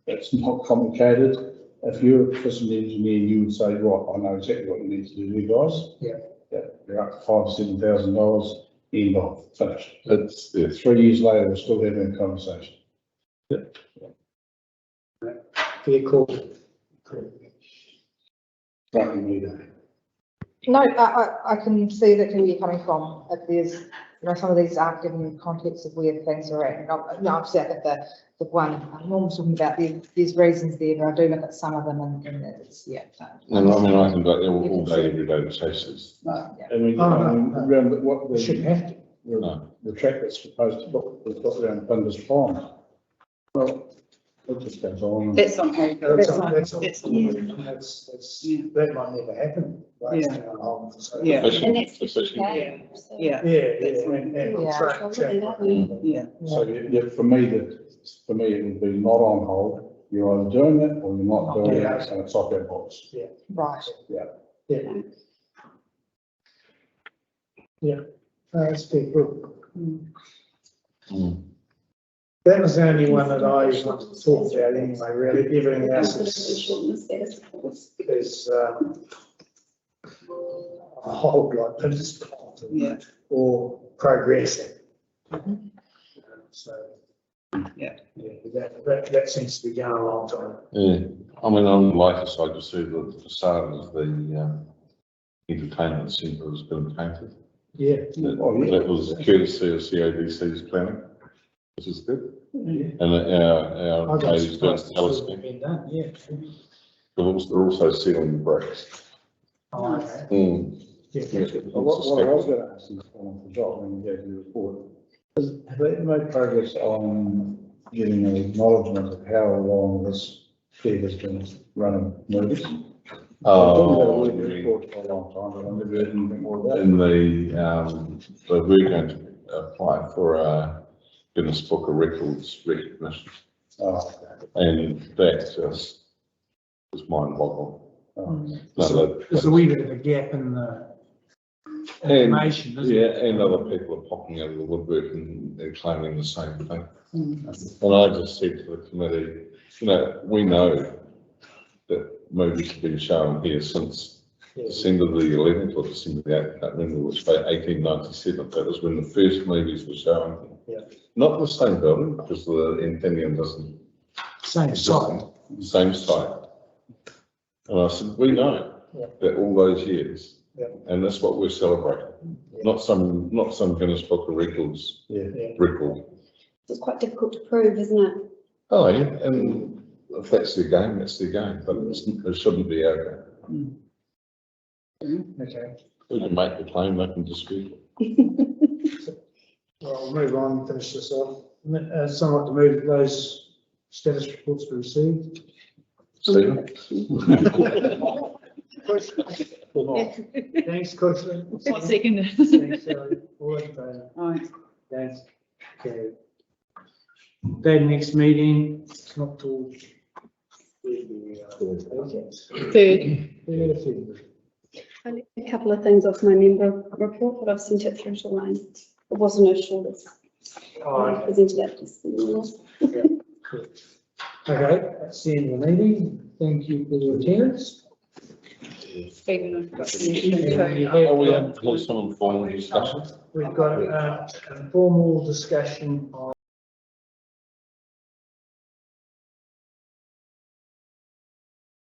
It's not complicated. If you're a system engineer, you would say, right, I know exactly what you need to do, you guys. Yeah. Yeah, you're up to $5,000, $7,000, end of, finished. It's, yeah. 3 years later, we're still having a conversation. Fair call. Right, you need that. No, I can see that where you're coming from. If there's, you know, some of these aren't given context of where things are at. No, obviously I think the one Norm's talking about, there's reasons there, but I do look at some of them and it's, yeah. And I mean, I can go there all day, every day to chase this. No, Yeah. and we, Oh, no, I mean, no. around what We shouldn't have to. No. the track that's supposed to put, we've got around Flinders Farm. Well, it just goes on. That's on hold. That's That's on, on- that's on, that's- that might never happen. Right? Yeah. So- Yeah. And that's Efficient. okay. So- Yeah. Yeah, and Yeah. track, Yeah. So, yeah, for me, it would be not on hold. You're either doing it or you're not doing it, and it's off our books. Right. That's fair. Cool. Mm. That was the only one that I wanted to talk about anyway, really. Everything else is a whole lot, but it's Yeah. or progressing. So. Yeah. That seems to be going a long time. Yeah, I mean, on the lighter side, you see the facade of the entertainment centre has been painted. Yeah. That was courtesy of CODC's planning, which is good. Yeah. And our ladies doing telescope. Been done, yeah. They're also sealing bricks. Oh, okay. Mm. Yeah. What I was going to ask you for John when you gave your report, have they made progress on getting an acknowledgement of how long this kid has been running movies? Oh, I've been report for a long time, but I've never heard anything more about it. in so we're going to apply for a Guinness Book of Records recognition, Oh, and that just was mind-boggling. okay. There's a wee bit of a gap in the information, isn't Yeah, it? and other people are popping out of the woodwork and they're claiming the same thing. And I just said to the committee, you know, we know that movies have been shown here since December the 11th or December the 8th, I can't remember which day, 1897. That was when the first movies were shown. Yeah. Not the same building, because the Anthenium doesn't. Same site. Same site. And I said, we know that all those years, and that's what we're celebrating. Not some Guinness Book of Records record. It's quite difficult to prove, isn't it? Oh, yeah, and if that's their game, that's their game, but it shouldn't be our game. Okay. We can make the claim, they can dispute it. Well, we'll move on and finish this off. Someone to move those status reports we received. Stephen? Thanks, Councillor. Second. Thanks, Sally. All in favour? Right. Thanks. Okay. Date next meeting, it's not till. Third. A couple of things off my member report, but I've sent it through to Lane. It wasn't as short as I presented that just then. Okay, that's the end of the meeting. Thank you for your attendance. Stephen, I've got some Oh, we have some informal discussion. We've got an informal discussion on